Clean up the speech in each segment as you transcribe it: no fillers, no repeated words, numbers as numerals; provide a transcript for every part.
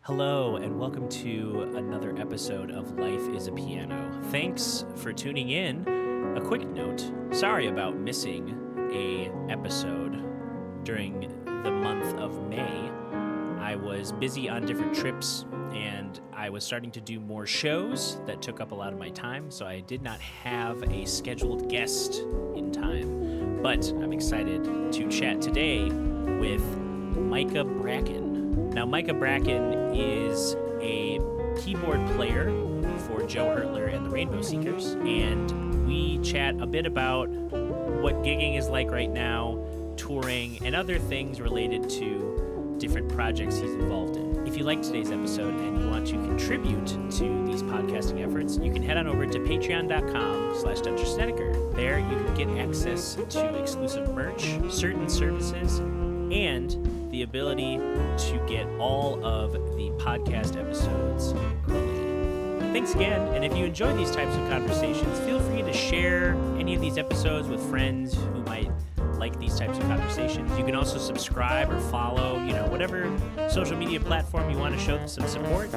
Hello, and welcome to another episode of Life is a Piano. Thanks for tuning in. A quick note, sorry about missing a episode during the month of May. I was busy on different trips, and I was starting to do more shows that took up a lot of my time, so I did not have a scheduled guest in time. But I'm excited to chat today with Micah Bracken. Now, Micah Bracken is a keyboard player for Joe Hertler and the Rainbow Seekers, and we chat a bit about what gigging is like right now, touring, and other things related to different projects he's involved in. If you like today's episode and you want to contribute to these podcasting efforts, you can head on over to patreon.com/Dutcher Snedeker. There you can get access to exclusive merch, certain services, and the ability to get all of the podcast episodes early. Thanks again, and if you enjoy these types of conversations, feel free to share any of these episodes with friends who might like these types of conversations. You can also subscribe or follow, whatever social media platform you want to show some support.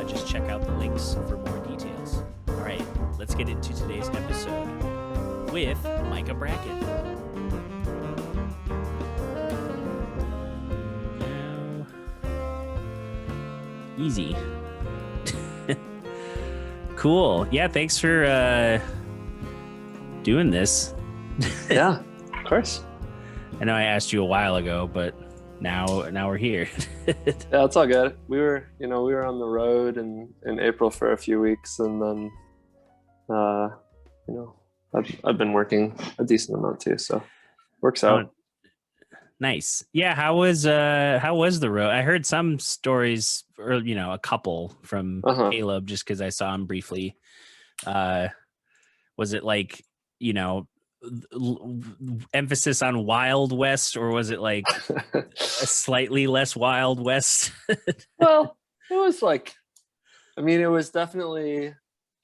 Just check out the links for more details. All right, let's get into today's episode with Micah Bracken. Easy. Cool. Yeah, thanks for doing this. Yeah, of course. I know I asked you a while ago, but now we're here. Yeah, it's all good. We were on the road in April for a few weeks, and then I've been working a decent amount too, so works out. Nice. Yeah, how was the road? I heard some stories, or a couple from Caleb, just because I saw him briefly. Was it like emphasis on Wild West, or was it like a slightly less Wild West? Well, it was it was definitely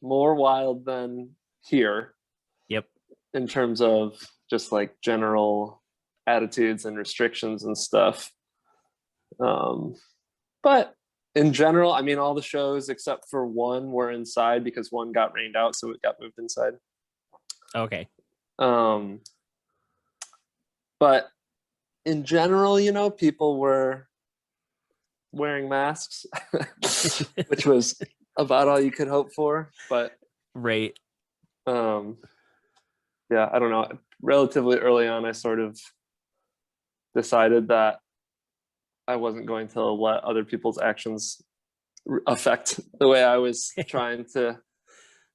more wild than here. Yep. In terms of just like general attitudes and restrictions and stuff. But in general, all the shows except for one were inside because one got rained out, so it got moved inside. Okay. But in general, people were wearing masks, which was about all you could hope for. But right. Yeah, I don't know. Relatively early on, I sort of decided that I wasn't going to let other people's actions affect the way I was trying to,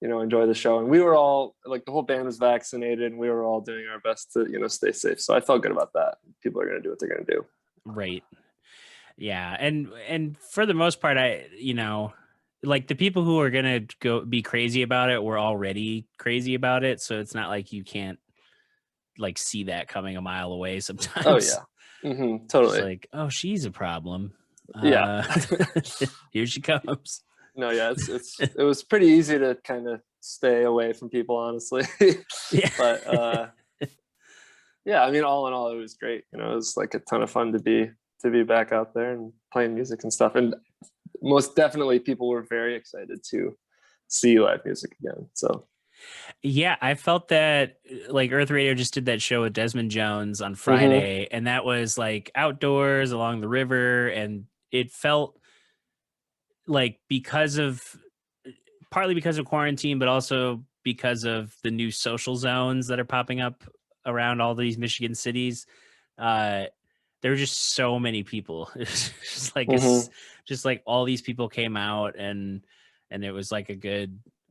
enjoy the show. And we were all the whole band was vaccinated, and we were all doing our best to, stay safe. So I felt good about that. People are going to do what they're going to do. Right. Yeah. And for the most part, the people who are going to go be crazy about it were already crazy about it. So it's not like you can't see that coming a mile away sometimes. Oh yeah. Mm-hmm, totally. It's like, oh, she's a problem. Yeah. Here she comes. No, yeah, it was pretty easy to kind of stay away from people, honestly. Yeah. But yeah, all in all, it was great. It was like a ton of fun to be back out there and playing music and stuff. And most definitely people were very excited to see live music again. So yeah, I felt that Earth Radio just did that show with Desmond Jones on Friday, and that was outdoors along the river, and it felt like partly because of quarantine, but also because of the new social zones that are popping up around all these Michigan cities. There were just so many people. It's just all these people came out, and it was a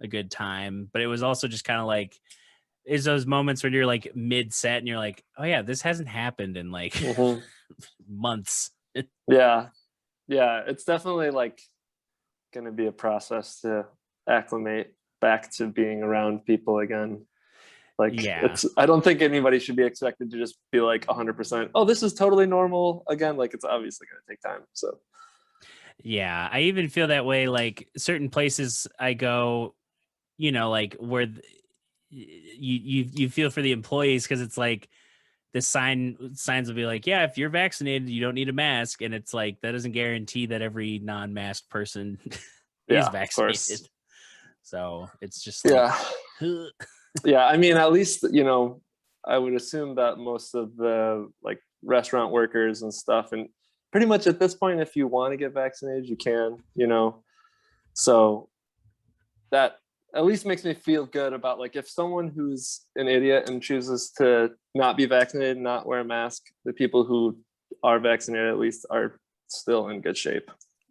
good time. But it was also just kind of is those moments when you're mid set and you're like, oh yeah, this hasn't happened in months. Yeah. It's definitely going to be a process to acclimate back to being around people again. I don't think anybody should be expected to just be 100%. Oh, this is totally normal again. It's obviously going to take time. So yeah, I even feel that way. Certain places I go, where you feel for the employees, because it's this signs will be like, yeah, if you're vaccinated, you don't need a mask. And it's like, that doesn't guarantee that every non-masked person is vaccinated. So it's just like, yeah. I mean, at least, you know, I would assume that most of the like restaurant workers and stuff, and pretty much at this point, if you want to get vaccinated, you can, you know, so that at least makes me feel good about like, if someone who's an idiot and chooses to not be vaccinated, not wear a mask, the people who are vaccinated at least are still in good shape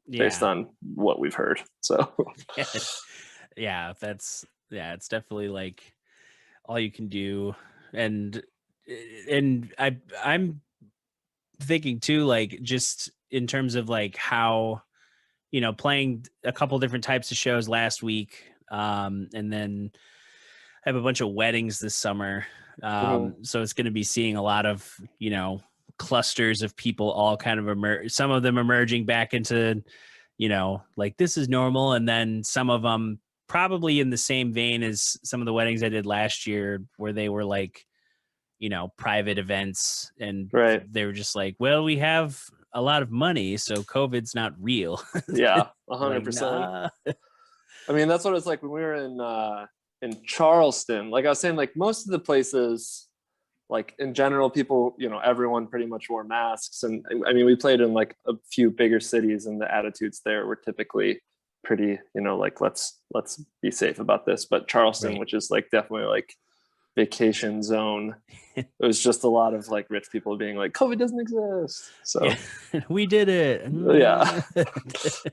based on what we've heard. So yeah, it's definitely like all you can do. And I'm thinking too, like, just in terms of like how, you know, playing a couple different types of shows last week, and then I have a bunch of weddings this summer, so it's going to be seeing a lot of, you know, clusters of people all kind of some of them emerging back into, you know, like this is normal, and then some of them probably in the same vein as some of the weddings I did last year, where they were like, you know, private events, and they were just like, well, we have a lot of money, so COVID's not real. Yeah, 100%. I mean, that's what it's like when we were in Charleston. Like I was saying, like most of the places, like in general, people, you know, everyone pretty much wore masks. And I mean, we played in like a few bigger cities, and the attitudes there were typically pretty, you know, like let's be safe about this. But Charleston, which is like definitely like vacation zone, it was just a lot of like rich people being like, COVID doesn't exist. So we did it. Yeah.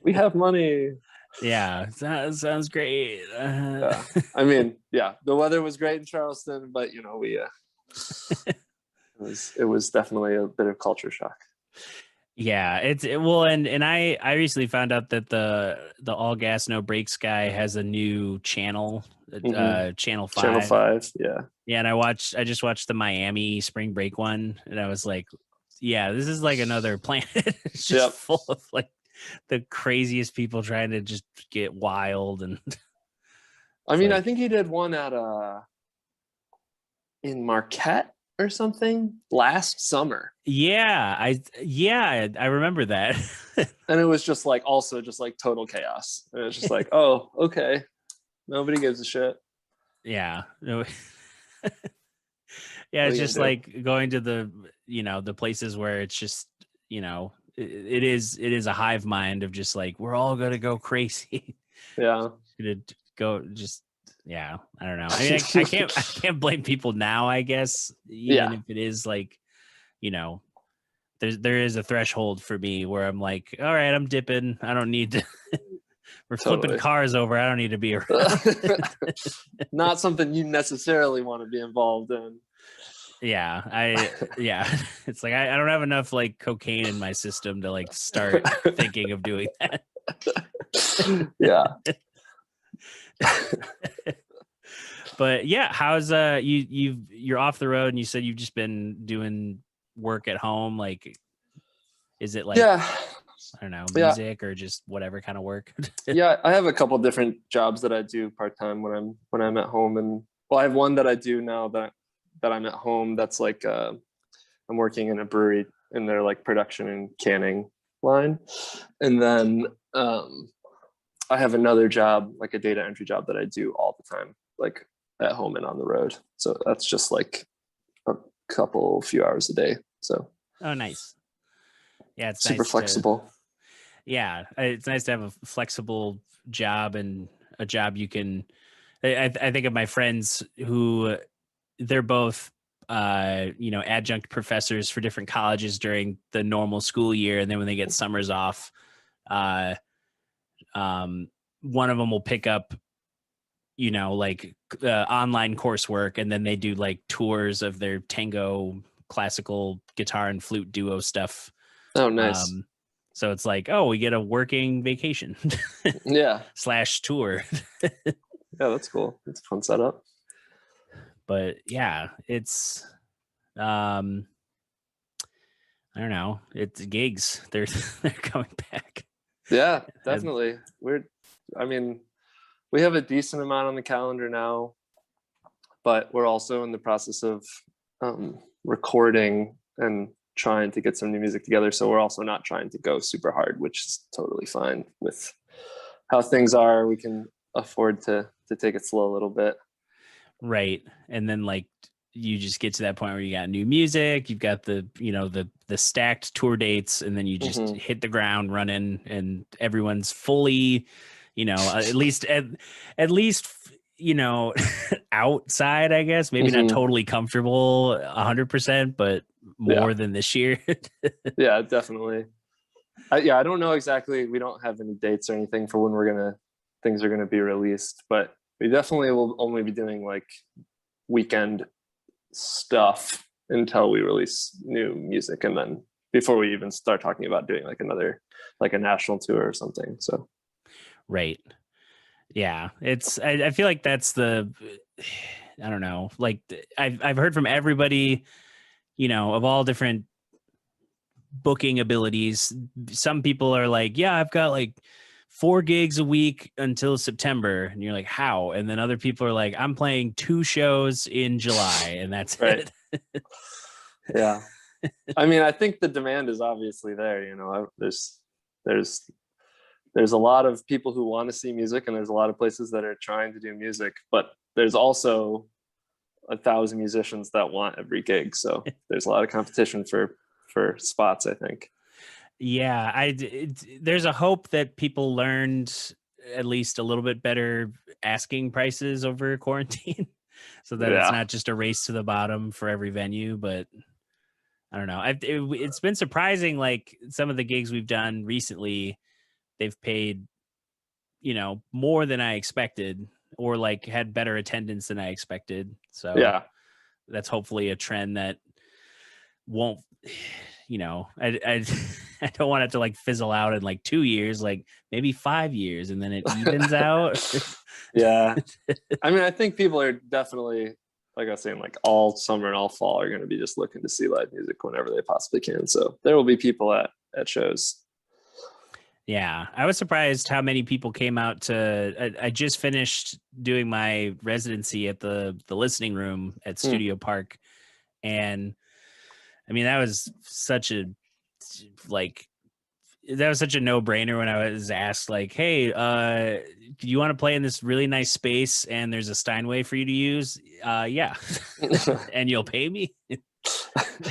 We have money. Yeah, sounds great. Yeah. I mean, yeah, the weather was great in Charleston, but you know, we it was definitely a bit of culture shock. Yeah, and I recently found out that the All Gas No Brakes guy has a new channel, channel 5. Channel 5, yeah. Yeah, and I just watched the Miami spring break one, and I was like, yeah, this is like another planet. It's just full of like the craziest people trying to just get wild. And I mean, like, I think he did one at in Marquette or something last summer. Yeah, I remember that. And it was just like also just like total chaos. And it's just like, oh, okay. Nobody gives a shit. Yeah. Yeah, it's just like going to the, you know, the places where it's just, you know, it is a hive mind of just like, we're all gonna go crazy. Yeah. Gonna go just, yeah, I don't know. I mean, I can't blame people now, I guess, even if it is like, you know, there is a threshold for me where I'm like, all right, I'm dipping. I don't need to. We're flipping cars over. I don't need to be around. Not something you necessarily want to be involved in. Yeah, it's like I don't have enough like cocaine in my system to like start thinking of doing that. Yeah. But yeah, how's you're off the road and you said you've just been doing work at home, like is it like I don't know, music or just whatever kind of work? Yeah, I have a couple different jobs that I do part-time when I'm at home, and well, I have one that I do now that I'm at home that's like I'm working in a brewery in their like production and canning line, and then I have another job, like a data entry job that I do all the time, like at home and on the road. So that's just like a few hours a day. So oh, nice. Yeah, it's super flexible. It's nice to have a flexible job and a job you can. I think of my friends who they're both adjunct professors for different colleges during the normal school year, and then when they get summers off, one of them will pick up online coursework, and then they do like tours of their tango classical guitar and flute duo stuff. Oh, nice. So it's like, oh, we get a working vacation. Yeah. / tour. Yeah, that's cool. It's a fun setup. But yeah, it's I don't know. It's gigs. They're coming back. Yeah, definitely. We have a decent amount on the calendar now, but we're also in the process of recording and trying to get some new music together. So we're also not trying to go super hard, which is totally fine with how things are. We can afford to take it slow a little bit. Right. And then like you just get to that point where you got new music, you've got the, you know, the stacked tour dates, and then you just hit the ground running, and everyone's fully, you know, at least, you know, outside, I guess, maybe not totally comfortable 100%, but more than this year. Yeah, definitely. I don't know exactly. We don't have any dates or anything for when things are going to be released, but we definitely will only be doing like weekend stuff until we release new music, and then before we even start talking about doing like a national tour or something. So right. Yeah, it's I feel like that's I don't know, like I've heard from everybody, you know, of all different booking abilities. Some people are like, yeah, I've got like 4 gigs a week until September, and you're like, how? And then other people are like, I'm playing 2 shows in July, and that's right. it. Yeah. I mean, I think the demand is obviously there. You know, there's a lot of people who want to see music, and there's a lot of places that are trying to do music, but there's also 1,000 musicians that want every gig. So there's a lot of competition for spots, I think. Yeah, there's a hope that people learned at least a little bit better asking prices over quarantine, so that it's not just a race to the bottom for every venue. But I don't know. It's been surprising. Like some of the gigs we've done recently, they've paid, you know, more than I expected, or like had better attendance than I expected. So that's hopefully a trend that won't, you know, I I don't want it to like fizzle out in like 2 years, like maybe 5 years, and then it evens out. Yeah. I mean, I think people are definitely, like I was saying, like all summer and all fall are going to be just looking to see live music whenever they possibly can. So there will be people at shows. Yeah, I was surprised how many people came out to. I just finished doing my residency at the listening room at Studio Park, and I mean that was such a no-brainer when I was asked, like, hey, do you want to play in this really nice space and there's a Steinway for you to use? Yeah. And you'll pay me?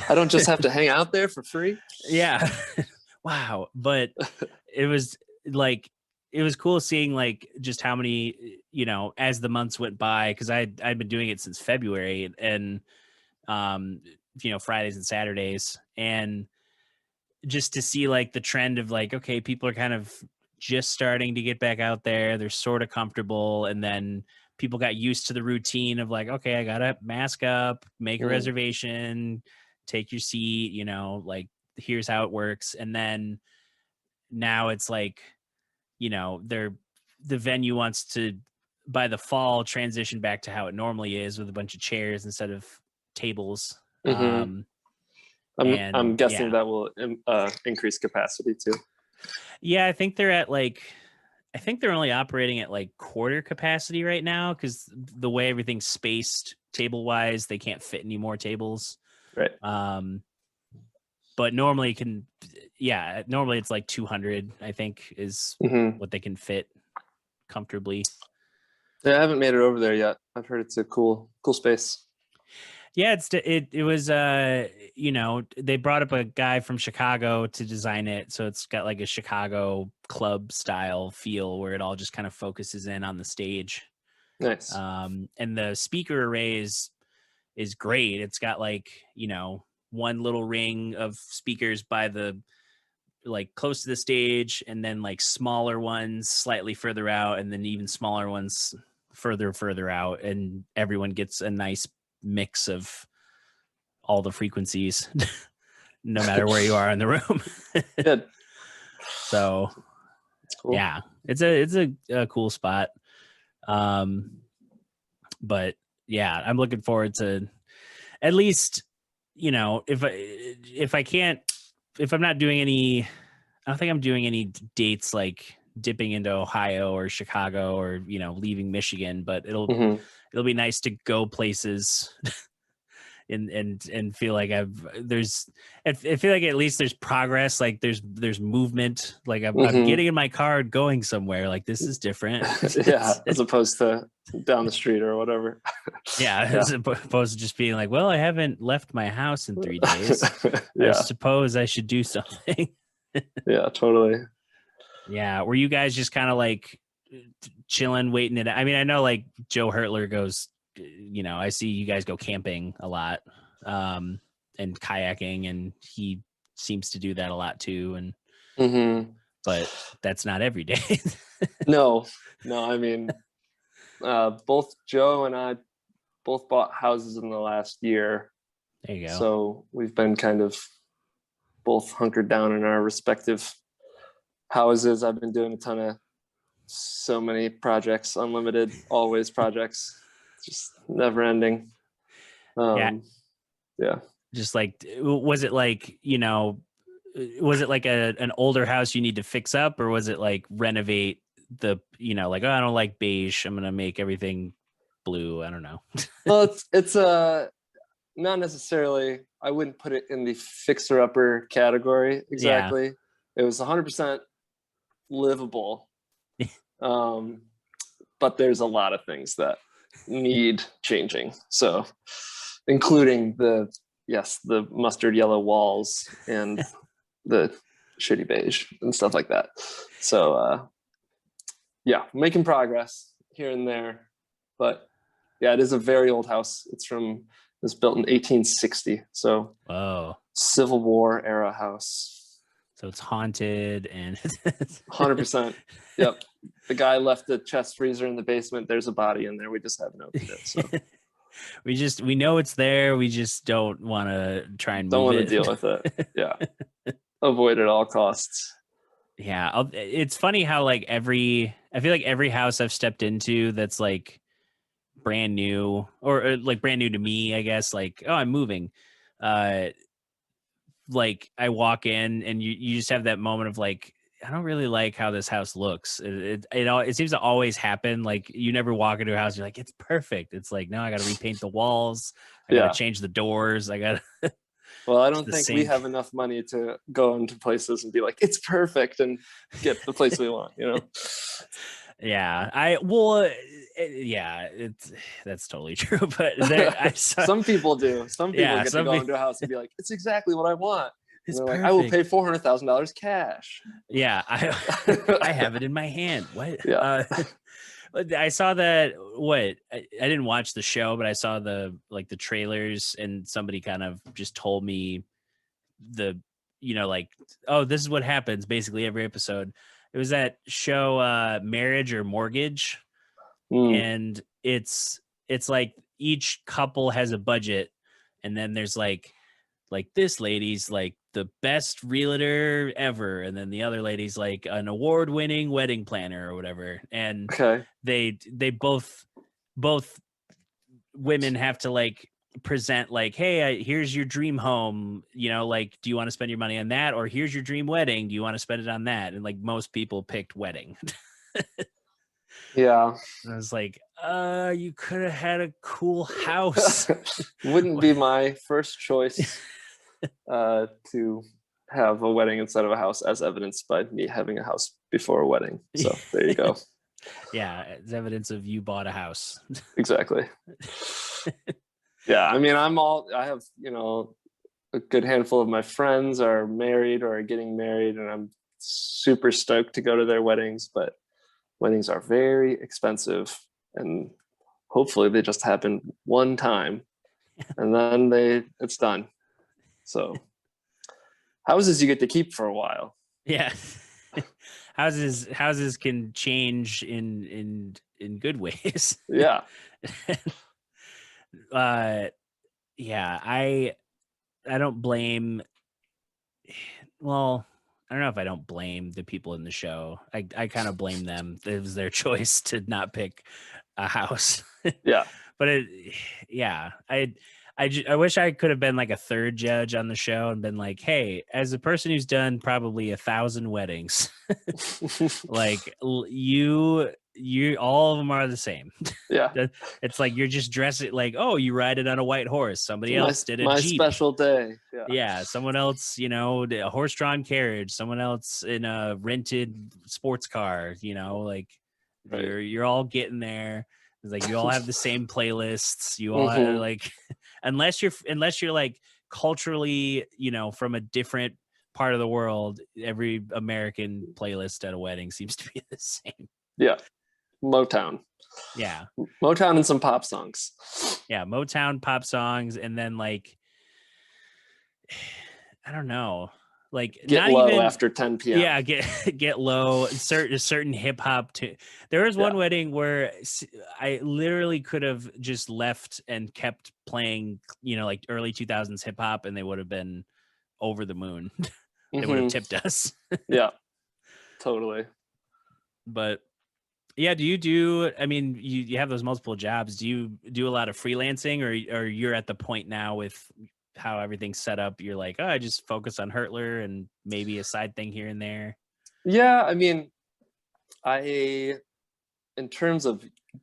I don't just have to hang out there for free. Yeah. Wow. But it was cool seeing like just how many, you know, as the months went by, because I'd been doing it since February, and you know, Fridays and Saturdays, and just to see like the trend of like, okay, people are kind of just starting to get back out there. They're sort of comfortable. And then people got used to the routine of like, okay, I got to mask up, make a reservation, take your seat, you know, like here's how it works. And then now it's like, you know, the venue wants to, by the fall, transition back to how it normally is with a bunch of chairs instead of tables. I'm guessing that will increase capacity too. Yeah, I think they're only operating at like quarter capacity right now, because the way everything's spaced table wise, they can't fit any more tables. Right. But normally it's like 200, I think, is what they can fit comfortably. Yeah, I haven't made it over there yet. I've heard it's a cool space. Yeah, it was you know, they brought up a guy from Chicago to design it, so it's got like a Chicago club style feel where it all just kind of focuses in on the stage. Nice. And the speaker array is great. It's got like, you know, one little ring of speakers by the like close to the stage, and then like smaller ones slightly further out, and then even smaller ones further out, and everyone gets a nice mix of all the frequencies no matter where you are in the room. Good. So cool. Yeah, it's a cool spot. But yeah, I'm looking forward to at least, you know, if I'm not doing any, I don't think I'm doing any dates like dipping into Ohio or Chicago or, you know, leaving Michigan, but it'll be nice to go places and feel like I feel like at least there's progress, like there's movement, like I'm getting in my car going somewhere, like this is different. Yeah, as opposed to down the street or whatever. Yeah, as opposed to just being like, well, I haven't left my house in 3 days. Yeah. I suppose I should do something. Yeah, totally. Yeah, were you guys just kind of like chilling, waiting it? I mean, I know like Joe Hertler goes, I see you guys go camping a lot, and kayaking, and he seems to do that a lot too. And but that's not every day. No. I mean, both Joe and I both bought houses in the last year. There you go. So we've been kind of both hunkered down in our respective houses. I've been doing a ton of so many projects, unlimited, always projects, just never ending. Yeah. Just like, was it like, was it like an older house you need to fix up, or was it like renovate the, like, oh, I don't like beige, I'm going to make everything blue. I don't know. Well, it's not necessarily, I wouldn't put it in the fixer upper category exactly. Yeah. It was 100% livable. But there's a lot of things that need changing. So including the mustard yellow walls and the shitty beige and stuff like that. So making progress here and there. But yeah, it is a very old house. It was built in 1860. So Civil War era house. So it's haunted and 100%. Yep. The guy left the chest freezer in the basement. There's a body in there. We just haven't opened it. So we know it's there. We just don't want to try and don't want to deal with it. Yeah. Avoid at all costs. Yeah. It's funny how I feel like every house I've stepped into that's like brand new or like brand new to me, I guess, like, oh, I'm moving. Like I walk in and you just have that moment of like, I don't really like how this house looks. It seems to always happen. Like you never walk into a house, you're like, it's perfect. It's like, no, I got to repaint the walls. I got to change the doors. I got to. Well, I don't think we have enough money to go into places and be like, it's perfect and get the place we want, Yeah, that's totally true. But some people do. Some people get to go into a house and be like, it's exactly what I want. It's like, I will pay $400,000 cash. Yeah, I have it in my hand. What? Yeah. I saw that. I didn't watch the show, but I saw the trailers, and somebody kind of just told me oh, this is what happens basically every episode. It was that show, Marriage or Mortgage, and it's like each couple has a budget, and then there's like this lady's like the best realtor ever, and then the other lady's like an award-winning wedding planner or whatever, and they both women have to like present like, hey, here's your dream home, like, do you want to spend your money on that, or here's your dream wedding, do you want to spend it on that? And like most people picked wedding. Yeah. And I was like, you could have had a cool house. Wouldn't be my first choice to have a wedding instead of a house, as evidenced by me having a house before a wedding. So there you go. Yeah, it's evidence of you bought a house. Exactly. Yeah, I mean, I have, a good handful of my friends are married or are getting married, and I'm super stoked to go to their weddings, but weddings are very expensive, and hopefully they just happen one time and then it's done. So houses you get to keep for a while. Yeah. Houses can change in good ways. Yeah. Yeah, I don't blame. Well, I don't know if I don't blame the people in the show. I kind of blame them. It was their choice to not pick a house. Yeah. But I wish I could have been like a third judge on the show and been like, hey, as a person who's done probably 1,000 weddings, like you all of them are the same. Yeah. It's like you're just dressing like, oh, you ride it on a white horse. Somebody else did a my Jeep. special day. Yeah. Yeah, someone else, a horse-drawn carriage. Someone else in a rented sports car. Like Right. you're all getting there. It's like you all have the same playlists. You all Mhm. like, unless you're like culturally, from a different part of the world, every American playlist at a wedding seems to be the same. Yeah. Motown and some pop songs. Yeah, Motown, pop songs, and then like I don't know, like get not low even after 10 p.m. Yeah, get low. Certain hip hop too. There was one wedding where I literally could have just left and kept playing, like early 2000s hip hop, and they would have been over the moon. They would have tipped us. Yeah, totally. But yeah, do you do? I mean, you have those multiple jobs. Do you do a lot of freelancing, or you're at the point now with how everything's set up? You're like, oh, I just focus on Hertler and maybe a side thing here and there. Yeah, I mean, in terms of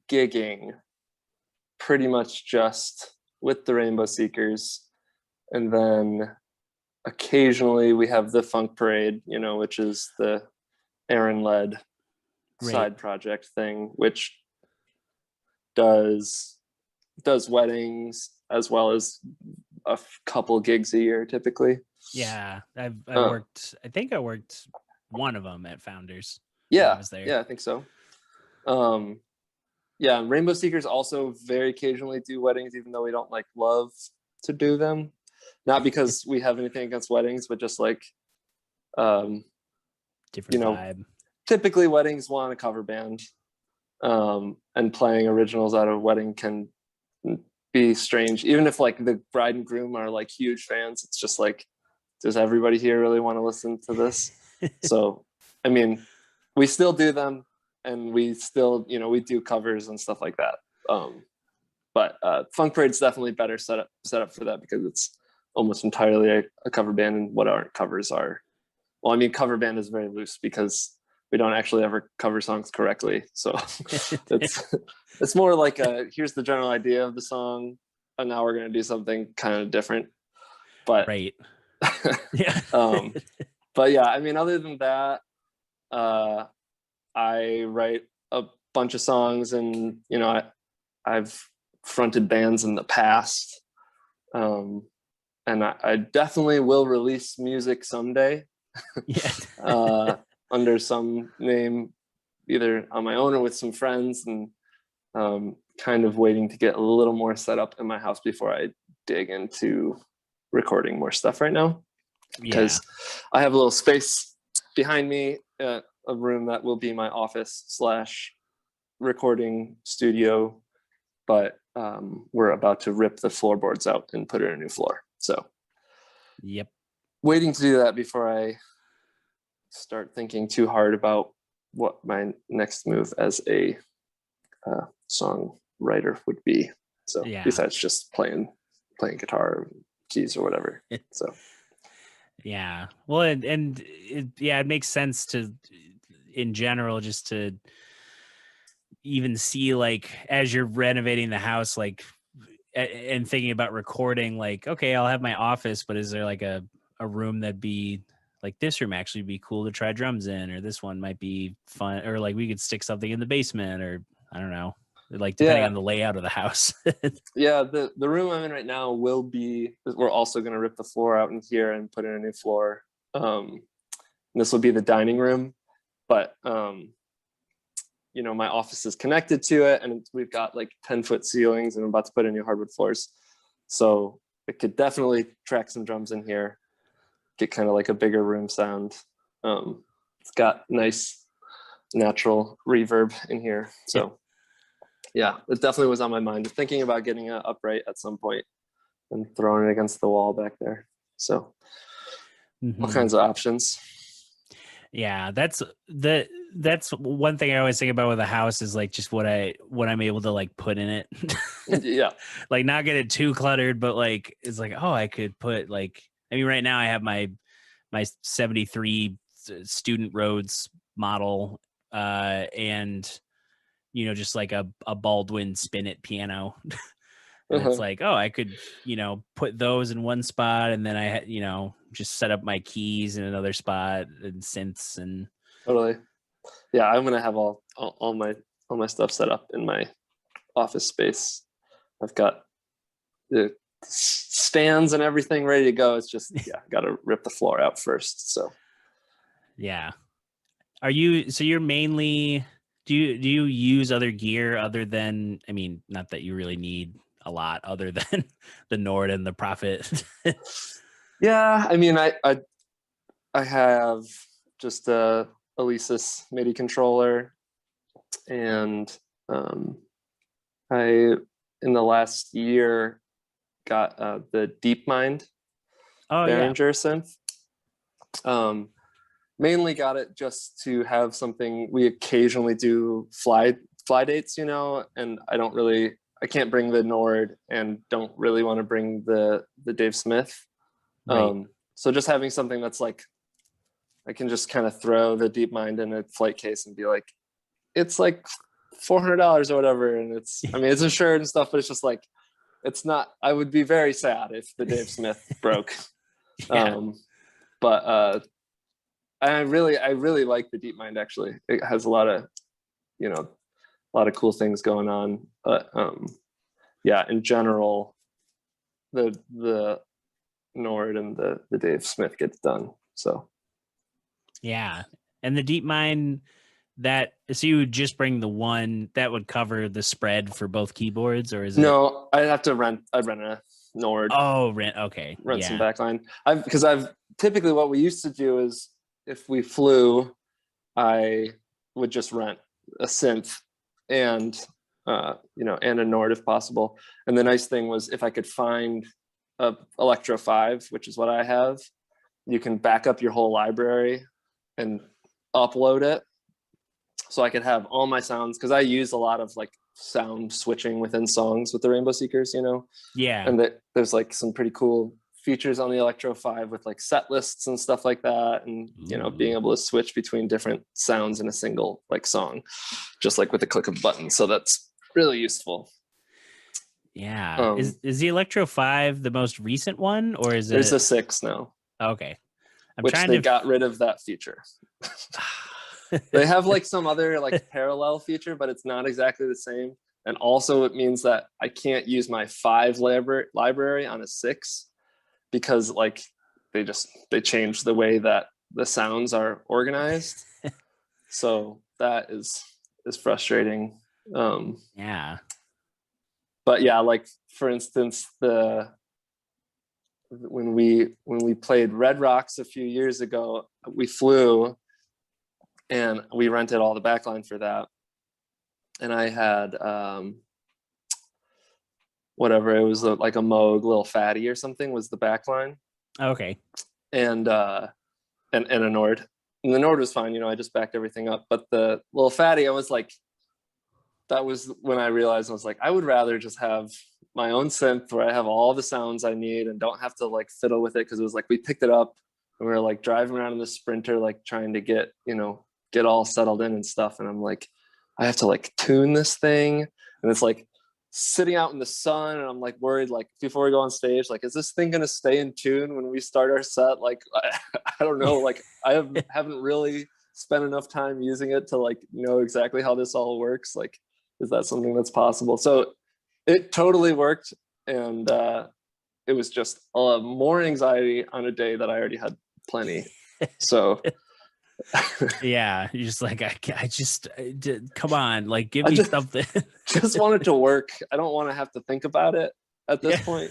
gigging, pretty much just with the Rainbow Seekers, and then occasionally we have the Funk Parade, which is the Aaron-led side project thing, which does weddings as well as a couple gigs a year typically. Yeah, I think I worked one of them at Founders. Yeah, I was there. Yeah, I think so. Yeah, Rainbow Seekers also very occasionally do weddings, even though we don't like love to do them. Not because we have anything against weddings, but just like different vibe. Typically weddings want a cover band, and playing originals at a wedding can be strange. Even if like the bride and groom are like huge fans, it's just like, does everybody here really want to listen to this? So, I mean, we still do them, and we still, we do covers and stuff like that. But Funk Parade's definitely better set up for that, because it's almost entirely a cover band, and what our covers are. Well, I mean, cover band is very loose because we don't actually ever cover songs correctly. So it's more like here's the general idea of the song, and now we're going to do something kind of different. But right. Yeah. But yeah, I mean, other than that, I write a bunch of songs, and I've fronted bands in the past, and I definitely will release music someday. Yeah. Under some name, either on my own or with some friends, and kind of waiting to get a little more set up in my house before I dig into recording more stuff right now, because I have a little space behind me, a room that will be my office / recording studio, but we're about to rip the floorboards out and put in a new floor. So waiting to do that before I start thinking too hard about what my next move as a songwriter would be. So besides just playing guitar or keys or whatever. So yeah, well, and it makes sense to, in general, just to even see, like, as you're renovating the house, like, and thinking about recording, like, okay, I'll have my office, but is there like a room that'd be like, this room actually be cool to try drums in, or this one might be fun, or like we could stick something in the basement, or I don't know, like depending on the layout of the house. Yeah, the room I'm in right now we're also going to rip the floor out in here and put in a new floor. This will be the dining room, but my office is connected to it, and we've got like 10-foot ceilings, and I'm about to put in new hardwood floors, so it could definitely track some drums in here, get kind of like a bigger room sound. It's got nice natural reverb in here, so yeah, it definitely was on my mind, thinking about getting an upright at some point and throwing it against the wall back there. So all kinds of options. Yeah, that's one thing I always think about with a house, is like just what I'm able to like put in it. Yeah, like not get it too cluttered, but like it's like, oh, I could put like, I mean, right now I have my 73 Student Roads model, and just like a Baldwin spin it piano. And it's like, oh, I could, put those in one spot, and then I had, just set up my keys in another spot and synths and Totally. Yeah, I'm gonna have all my stuff set up in my office space. I've got the stands and everything ready to go. It's just got to rip the floor out first. So yeah. You're mainly do you use other gear other than, I mean, not that you really need a lot other than the Nord and the Prophet? Yeah, I mean, I have just a Alesis MIDI controller, and I in the last year got the DeepMind Behringer synth. Mainly got it just to have something. We occasionally do fly dates, and I can't bring the Nord and don't really want to bring the Dave Smith. Right. So just having something that's like, I can just kind of throw the DeepMind in a flight case and be like, it's like $400 or whatever. And it's insured and stuff, but it's just like, it's not, I would be very sad if the Dave Smith broke. But I really like the DeepMind, actually. It has a lot of cool things going on. But in general, the Nord and the Dave Smith gets done. So yeah. And the DeepMind, so you would just bring the one that would cover the spread for both keyboards, or is it? No, I'd have to rent a Nord. Oh, okay. Rent some backline. I've typically, what we used to do is, if we flew, I would just rent a synth and and a Nord if possible. And the nice thing was, if I could find a Electro 5, which is what I have, you can back up your whole library and upload it. So I could have all my sounds, because I use a lot of like sound switching within songs with the Rainbow Seekers, Yeah. And there's like some pretty cool features on the Electro 5 with like set lists and stuff like that, and being able to switch between different sounds in a single like song, just like with the click of a button. So that's really useful. Yeah. Is the Electro 5 the most recent one, or is there's a 6 now? Okay. They got rid of that feature. They have like some other like parallel feature, but it's not exactly the same. And also it means that I can't use my 5 library on a 6, because like they changed the way that the sounds are organized. So that is frustrating. Yeah. But yeah, like for instance, when we played Red Rocks a few years ago, we flew and we rented all the backline for that. And I had whatever, it was like a Moog Lil Fatty or something was the backline. Okay. And a Nord. And the Nord was fine, I just backed everything up. But the Lil Fatty, I was like, that was when I realized, I was like, I would rather just have my own synth where I have all the sounds I need and don't have to like fiddle with it. Because it was like, we picked it up and we were like driving around in the Sprinter, like trying to get all settled in and stuff. And I'm like, I have to like tune this thing, and it's like sitting out in the sun, and I'm like worried, like before we go on stage, like, is this thing gonna stay in tune when we start our set? Like I don't know, like I haven't really spent enough time using it to like know exactly how this all works. Like, is that something that's possible? So it totally worked, and it was just more anxiety on a day that I already had plenty. So yeah, you're just like, I just come on, like give me something. Just want it to work. I don't want to have to think about it at this point.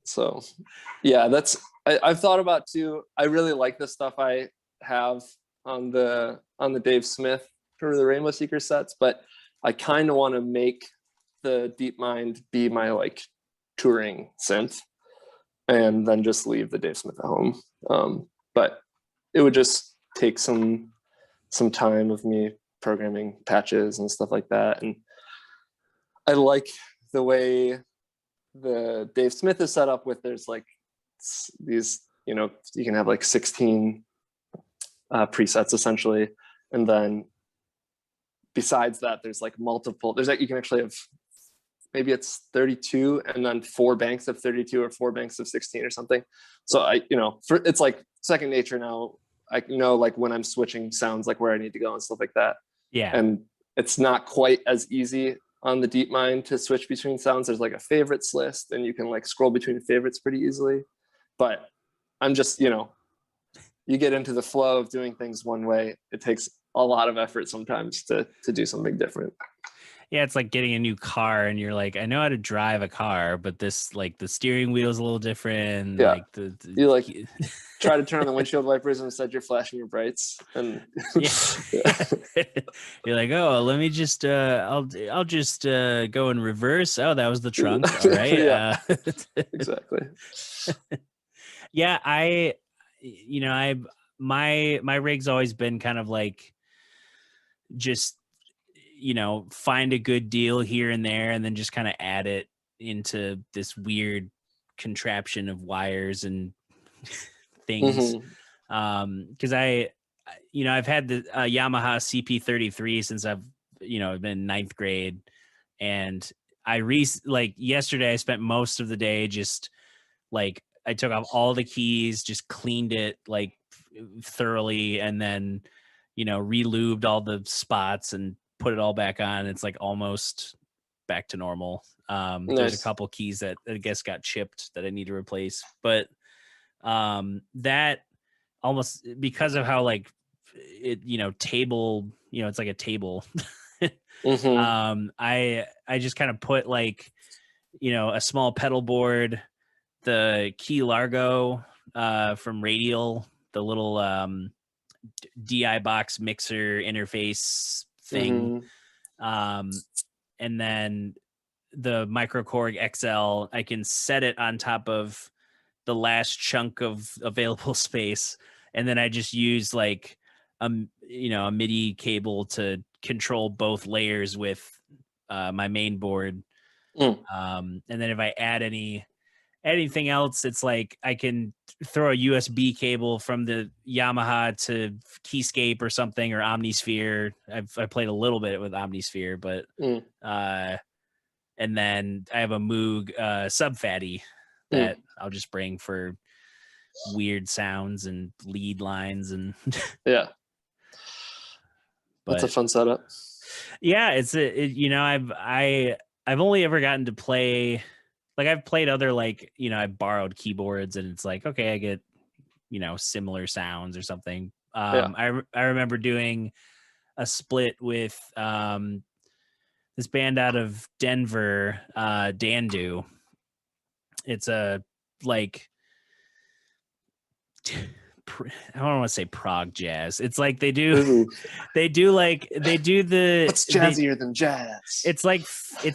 So yeah, I've thought about too. I really like the stuff I have on the Dave Smith for the Rainbow Seeker sets, but I kind of want to make the DeepMind be my like touring synth, and then just leave the Dave Smith at home. But it would just take some time of me programming patches and stuff like that. And I like the way the Dave Smith is set up with, there's like these, you can have like 16 presets essentially. And then besides that, there's like multiple, there's like, you can actually have, maybe it's 32 and then 4 banks of 32 or 4 banks of 16 or something. So it's like second nature now. I know like when I'm switching sounds, like where I need to go and stuff like that. Yeah. And it's not quite as easy on the DeepMind to switch between sounds. There's like a favorites list and you can like scroll between favorites pretty easily. But I'm just, you get into the flow of doing things one way. It takes a lot of effort sometimes to do something different. Yeah, it's like getting a new car and you're like, I know how to drive a car, but this, like, the steering wheel is a little different. Yeah. Like You like try to turn on the windshield wipers and instead you're flashing your brights. And you're like, oh, let me just I'll just go in reverse. Oh, that was the trunk. All right. Yeah. Exactly. Yeah, my rig's always been kind of like just find a good deal here and there and then just kind of add it into this weird contraption of wires and things. Because I've had the Yamaha CP33 since I've been in 9th grade, and yesterday I spent most of the day just like I took off all the keys, just cleaned it like thoroughly, and then re-lubed all the spots and put it all back on. It's like almost back to normal. Nice. There's a couple keys that I guess got chipped that I need to replace, but that almost, because of how like it table, it's like a table. I just kind of put like a small pedal board, the Key Largo from Radial, the little DI box mixer interface thing, and then the Microkorg XL. I can set it on top of the last chunk of available space, and then I just use like a MIDI cable to control both layers with my main board. And then if I add anything else, it's like I can throw a USB cable from the Yamaha to Keyscape or something, or Omnisphere. I played a little bit with Omnisphere, but and then I have a Moog Sub Fatty that I'll just bring for weird sounds and lead lines and yeah. That's a fun setup. Yeah, I've only ever gotten to play. Like I've played other, like, I've borrowed keyboards and it's like, okay, I get, similar sounds or something. I remember doing a split with this band out of Denver, Dandu. It's a like, I don't want to say prog jazz. It's like they do the what's jazzier than jazz? It's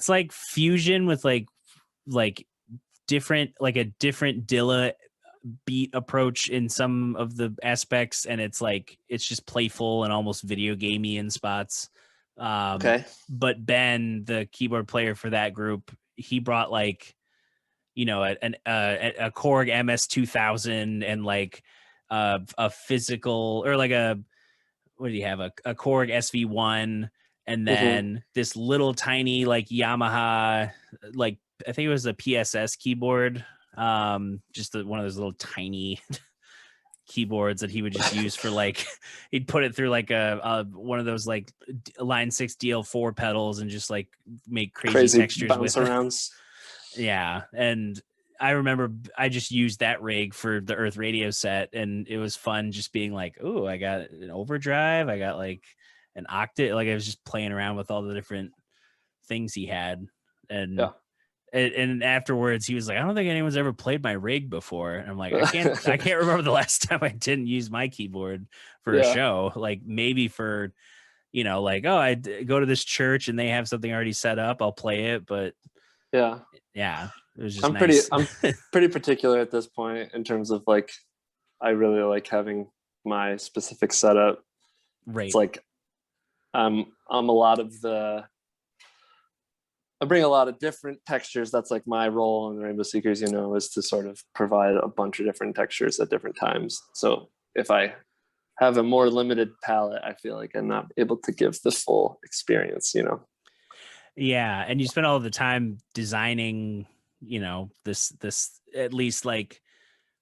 like fusion with like different, like a different Dilla beat approach in some of the aspects, and it's just playful and almost video gamey in spots. Okay. But Ben, the keyboard player for that group, he brought like a Korg MS-2000 and like a physical, or like what do you have, a Korg SV1, and then this little tiny like Yamaha, like I think it was a PSS keyboard, just one of those little tiny keyboards that he would just use for like, he'd put it through like a one of those like Line 6 DL4 pedals and just like make crazy textures bounce with arounds. Yeah, and I remember I just used that rig for the Earth Radio set, and it was fun just being like, oh, I got an overdrive, I got like an octave, like I was just playing around with all the different things he had. And and afterwards he was like, I don't think anyone's ever played my rig before. And I'm like, I can't remember the last time I didn't use my keyboard for a show. Like maybe for, like, oh, I go to this church and they have something already set up, I'll play it. But yeah, it was just I'm pretty particular at this point in terms of like, I really like having my specific setup. Right. It's like I'm a lot of I bring a lot of different textures. That's like my role in Rainbow Seekers, is to sort of provide a bunch of different textures at different times. So if I have a more limited palette, I feel like I'm not able to give the full experience, you know? Yeah. And you spend all the time designing, you know, this at least like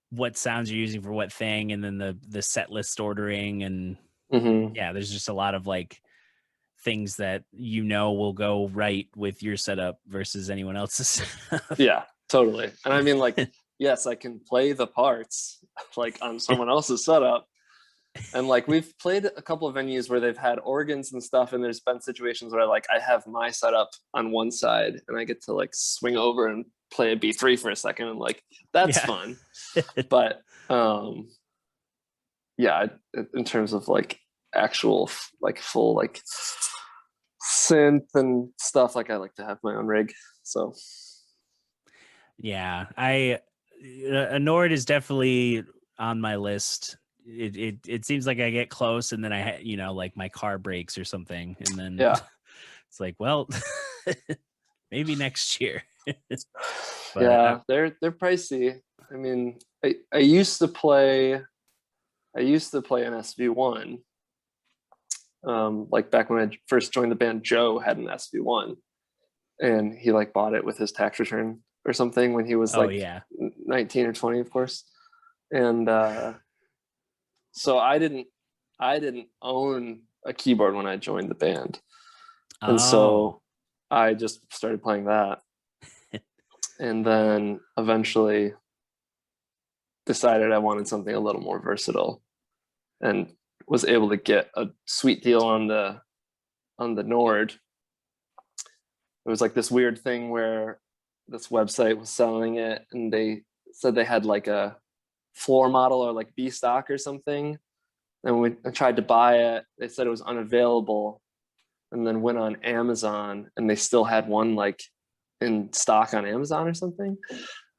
what sounds you're using for what thing, and then the set list ordering, and Mm-hmm. yeah, there's just a lot of like things that you know will go right with your setup versus anyone else's. Yeah, totally. And I mean, like, yes, I can play the parts like on someone else's setup. And like we've played a couple of venues where they've had organs and stuff, and there's been situations where like I have my setup on one side and I get to like swing over and play a B3 for a second, and like that's fun. But yeah, in terms of like actual like full like synth and stuff, like I like to have my own rig. So yeah, a Nord is definitely on my list. It seems like I get close, and then you know, like my car breaks or something, and then yeah, it's like, well, maybe next year. But yeah, they're pricey. I mean, I used to play an SV1. Like back when I first joined the band, Joe had an SV1, and he like bought it with his tax return or something when he was like 19 or 20, of course. And so I didn't own a keyboard when I joined the band. And so I just started playing that. And then eventually decided I wanted something a little more versatile, and was able to get a sweet deal on the Nord. It was like this weird thing where this website was selling it, and they said they had like a floor model or like B stock or something. And I tried to buy it. They said it was unavailable, and then went on Amazon, and they still had one like in stock on Amazon or something.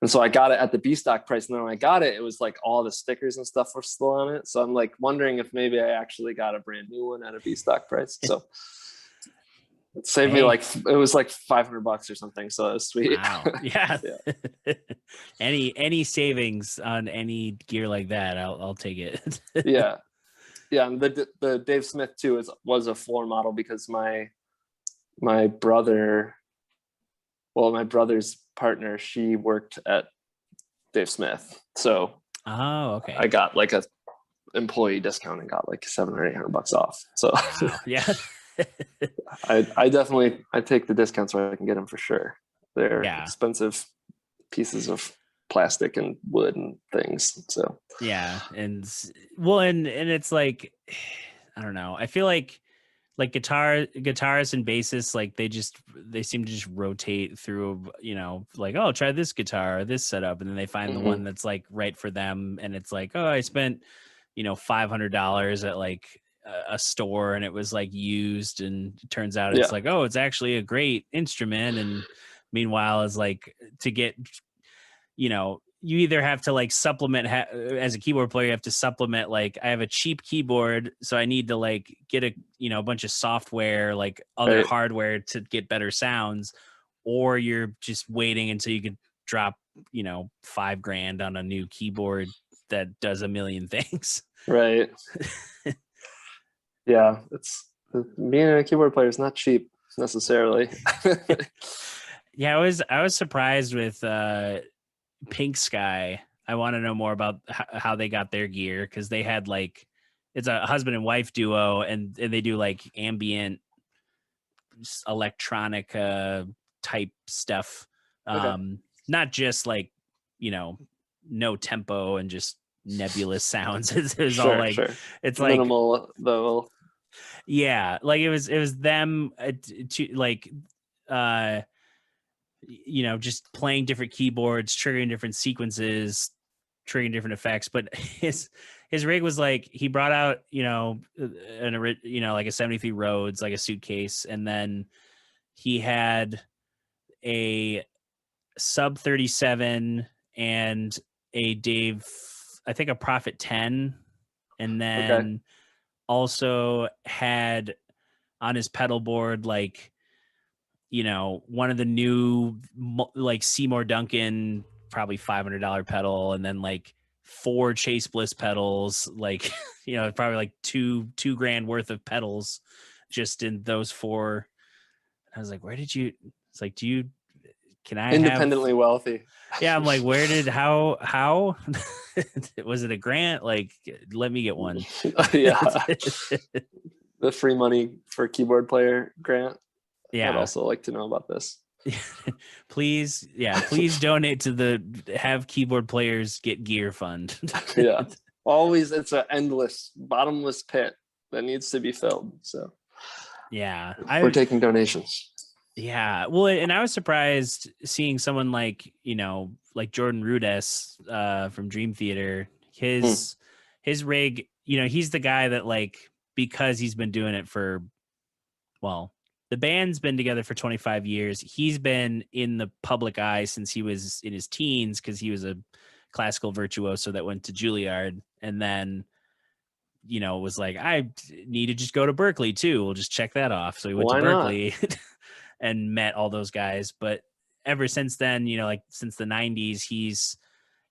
And so I got it at the B stock price. And then when I got it, it was like all the stickers and stuff were still on it. So I'm like wondering if maybe I actually got a brand new one at a B stock price. So it saved me like, it was like $500 or something. So it was sweet. Wow. Yeah. Yeah. Any savings on any gear like that, I'll take it. Yeah. Yeah. And the Dave Smith too was a floor model, because my brother's partner, she worked at Dave Smith. So okay. I got like a employee discount and got like $700 or $800 off. So wow. Yeah. I definitely take the discounts where I can get them, for sure. They're expensive pieces of plastic and wood and things. So yeah. And it's like, I don't know. I feel like guitarists and bassists, like they seem to just rotate through, you know, like, oh, try this guitar or this setup, and then they find the one that's like right for them, and it's like, oh, I spent, you know, $500 at like a store, and it was like used, and it turns out it's like, oh, it's actually a great instrument. And meanwhile, is like, to get, you know, you either have to like supplement as a keyboard player, you have to supplement, like, I have a cheap keyboard, so I need to like get a bunch of software, like other hardware, to get better sounds, or you're just waiting until you could drop, you know, $5,000 on a new keyboard that does a million things. Right. Yeah, it's being a keyboard player is not cheap necessarily. Yeah, I was surprised with Pink Sky. I want to know more about how they got their gear, because they had like, it's a husband and wife duo, and they do like ambient electronic type stuff. Not just like, you know, no tempo and just nebulous sounds. It's all like, it's like minimal though. Yeah, like it was them to like you know, just playing different keyboards, triggering different sequences, triggering different effects. But his rig was like, he brought out, you know, like a 73 Rhodes, like a suitcase, and then he had a sub 37 and a Dave, I think a Prophet 10, and then also had on his pedal board, like, you know, one of the new like Seymour Duncan, probably $500 pedal, and then like 4 Chase Bliss pedals, like, probably like $2,000 worth of pedals just in those 4. I was like, where did you, it's like, can I Independently have, wealthy. yeah, I'm like, how was it a grant? Like, let me get one. Yeah. The free money for keyboard player grant. Yeah. I'd also like to know about this. please donate to the Have Keyboard Players Get Gear fund. Yeah. Always, it's an endless, bottomless pit that needs to be filled. So yeah, we're taking donations. Yeah. Well, and I was surprised seeing someone like, like Jordan Rudess from Dream Theater, his rig, he's the guy that, like, because he's been doing it for, well, the band's been together for 25 years. He's been in the public eye since he was in his teens, because he was a classical virtuoso that went to Juilliard, and then, was like, I need to just go to Berkeley too. We'll just check that off. So he went to Berkeley and met all those guys. But ever since then, like since the 90s, he's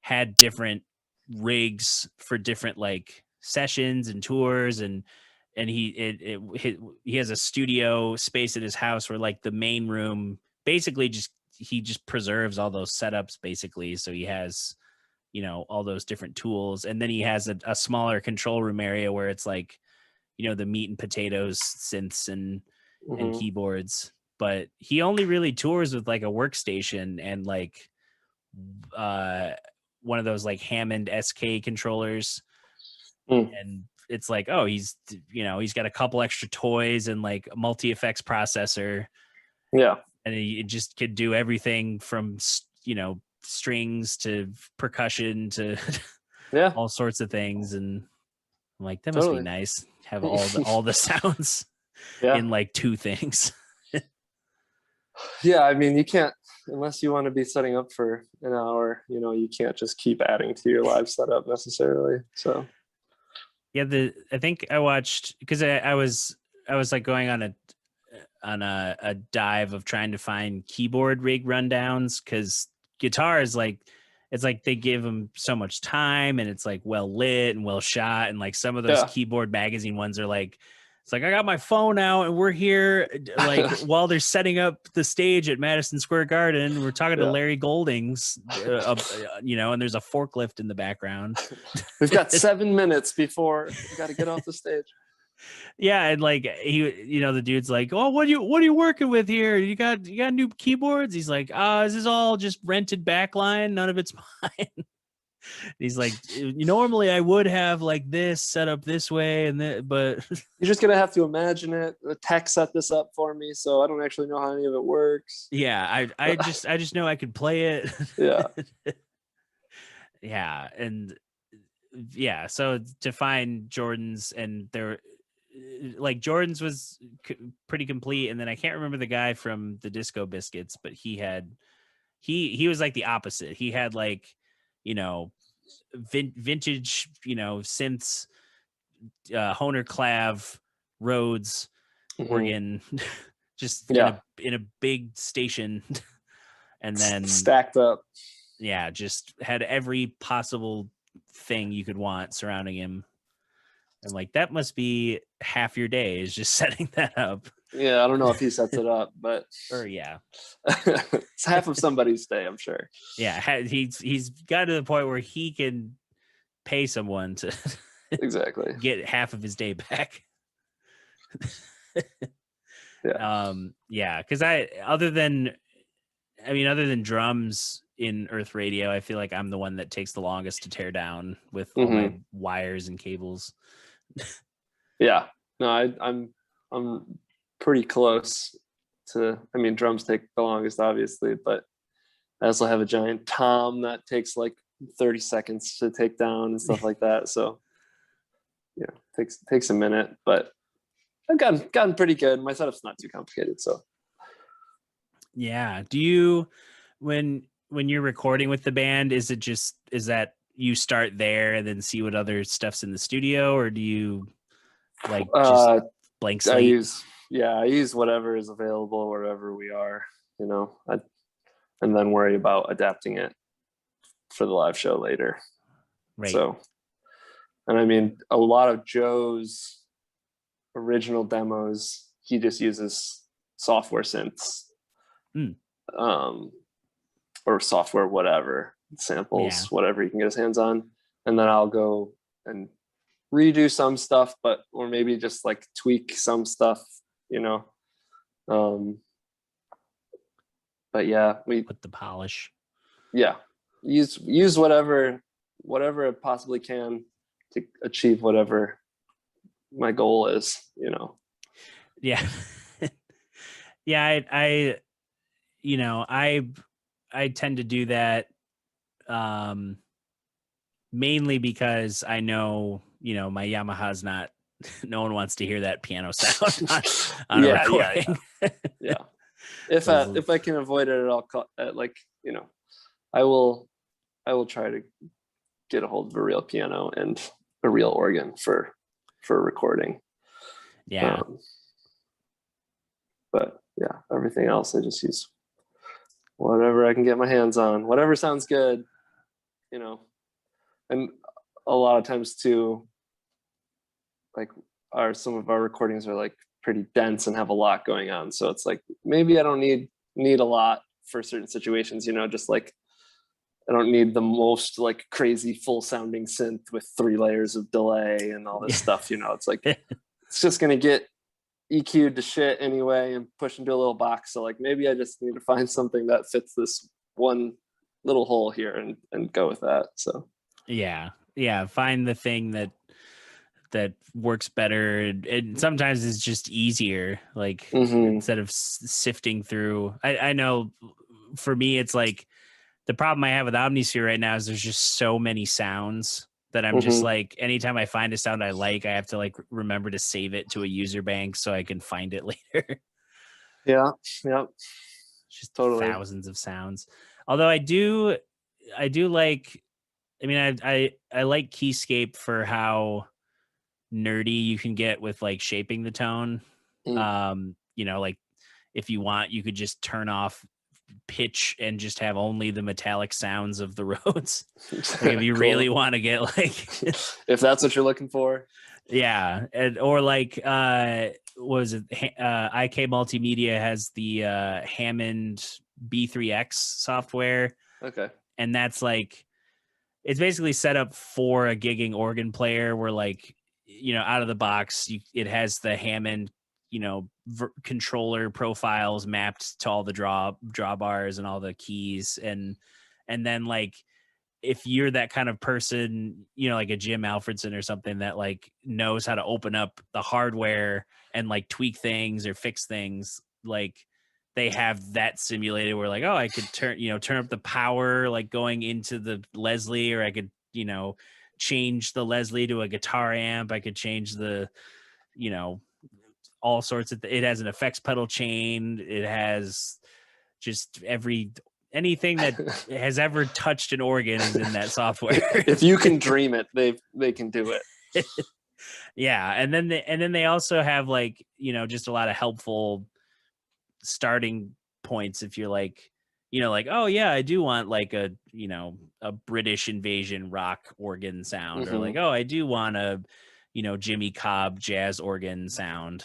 had different rigs for different like sessions and tours, and he has a studio space at his house where, like, the main room basically he just preserves all those setups basically. So he has, all those different tools, and then he has a smaller control room area where it's like, the meat and potatoes synths and keyboards. But he only really tours with like a workstation and like one of those like Hammond SK controllers. And it's like, oh, he's got a couple extra toys and like a multi-effects processor. Yeah. And he just could do everything from, strings to percussion to all sorts of things. And I'm like, that must be nice. Have all the sounds in like 2 things. Yeah, I mean, you can't, unless you want to be setting up for an hour, you can't just keep adding to your live setup necessarily. So yeah, I think I watched, because I was like going on a dive of trying to find keyboard rig rundowns, because guitars, like, it's like they give them so much time and it's like well lit and well shot, and like some of those keyboard magazine ones are like, it's like, I got my phone out and we're here like while they're setting up the stage at Madison Square Garden, we're talking to Larry Goldings, and there's a forklift in the background. We've got 7 minutes before we got to get off the stage. Yeah, and like the dude's like, oh, what are you working with here? You got new keyboards? He's like, this is all just rented backline. None of it's mine. He's like, normally I would have like this set up this way, but you're just gonna have to imagine it. The tech set this up for me, so I don't actually know how any of it works. Yeah, I just know I could play it. Yeah. Yeah, and yeah, so to find Jordan's, and they're like, Jordan's was pretty complete, and then I can't remember the guy from the Disco Biscuits, but he was like the opposite. He had like, vintage, synths, Hohner Clav, Rhodes, organ, just in a big station, and then stacked up. Yeah, just had every possible thing you could want surrounding him. I'm like, that must be half your day is just setting that up. Yeah, I don't know if he sets it up, but yeah, it's half of somebody's day, I'm sure. Yeah, he's got to the point where he can pay someone to exactly get half of his day back. Because other than drums in Earth Radio, I feel like I'm the one that takes the longest to tear down with all my wires and cables. Yeah, no, I'm pretty close to. I mean, drums take the longest, obviously, but I also have a giant tom that takes like 30 seconds to take down and stuff like that. So yeah, takes a minute, but I've gotten pretty good. My setup's not too complicated, so. Yeah. Do you, when you're recording with the band, is that you start there and then see what other stuff's in the studio, or do you like just blank slate? I use whatever is available wherever we are, and then worry about adapting it for the live show later. Right. So, and I mean, a lot of Joe's original demos, he just uses software synths, or software, whatever, samples, whatever he can get his hands on. And then I'll go and redo some stuff, or maybe just like tweak some stuff, but yeah, we put the polish. Yeah. Use whatever it possibly can to achieve whatever my goal is, Yeah. Yeah. I tend to do that, mainly because I know, my Yamaha's not, no one wants to hear that piano sound on a recording. Yeah. If I can avoid it at all, I will try to get a hold of a real piano and a real organ for recording. Yeah. But yeah, everything else I just use whatever I can get my hands on, whatever sounds good, and a lot of times too, like some of our recordings are like pretty dense and have a lot going on. So it's like, maybe I don't need a lot for certain situations, just like, I don't need the most like crazy full sounding synth with 3 layers of delay and all this stuff, it's like, it's just going to get EQ'd to shit anyway and push into a little box. So like, maybe I just need to find something that fits this one little hole here and go with that. So yeah, find the thing that works better, and sometimes it's just easier, like instead of sifting through. I know for me it's like, the problem I have with Omnisphere right now is there's just so many sounds that I'm just like, anytime I find a sound I like, I have to like remember to save it to a user bank so I can find it later. Yeah. Just totally thousands of sounds. Although I do like, I like Keyscape for how nerdy you can get with like shaping the tone. Like if you want, you could just turn off pitch and just have only the metallic sounds of the Rhodes. Like if you cool. Really want to get like if that's what you're looking for. Yeah. Or like was it IK Multimedia has the Hammond B3X software. Okay. And that's like, it's basically set up for a gigging organ player where like, out of the box, it has the Hammond, controller profiles mapped to all the draw bars and all the keys. And then like, if you're that kind of person, like a Jim Alfredson or something that like knows how to open up the hardware and like tweak things or fix things, like they have that simulated where like, oh, I could turn up the power, like going into the Leslie, or I could, change the Leslie to a guitar amp. I could change the, all sorts of, it has an effects pedal chain. It has just anything that has ever touched an organ is in that software. If you can dream it, they can do it. Yeah. And then they also have like, just a lot of helpful starting points. If you're like, like, oh yeah, I do want like a British invasion rock organ sound, or like, oh, I do want a, Jimmy Cobb jazz organ sound.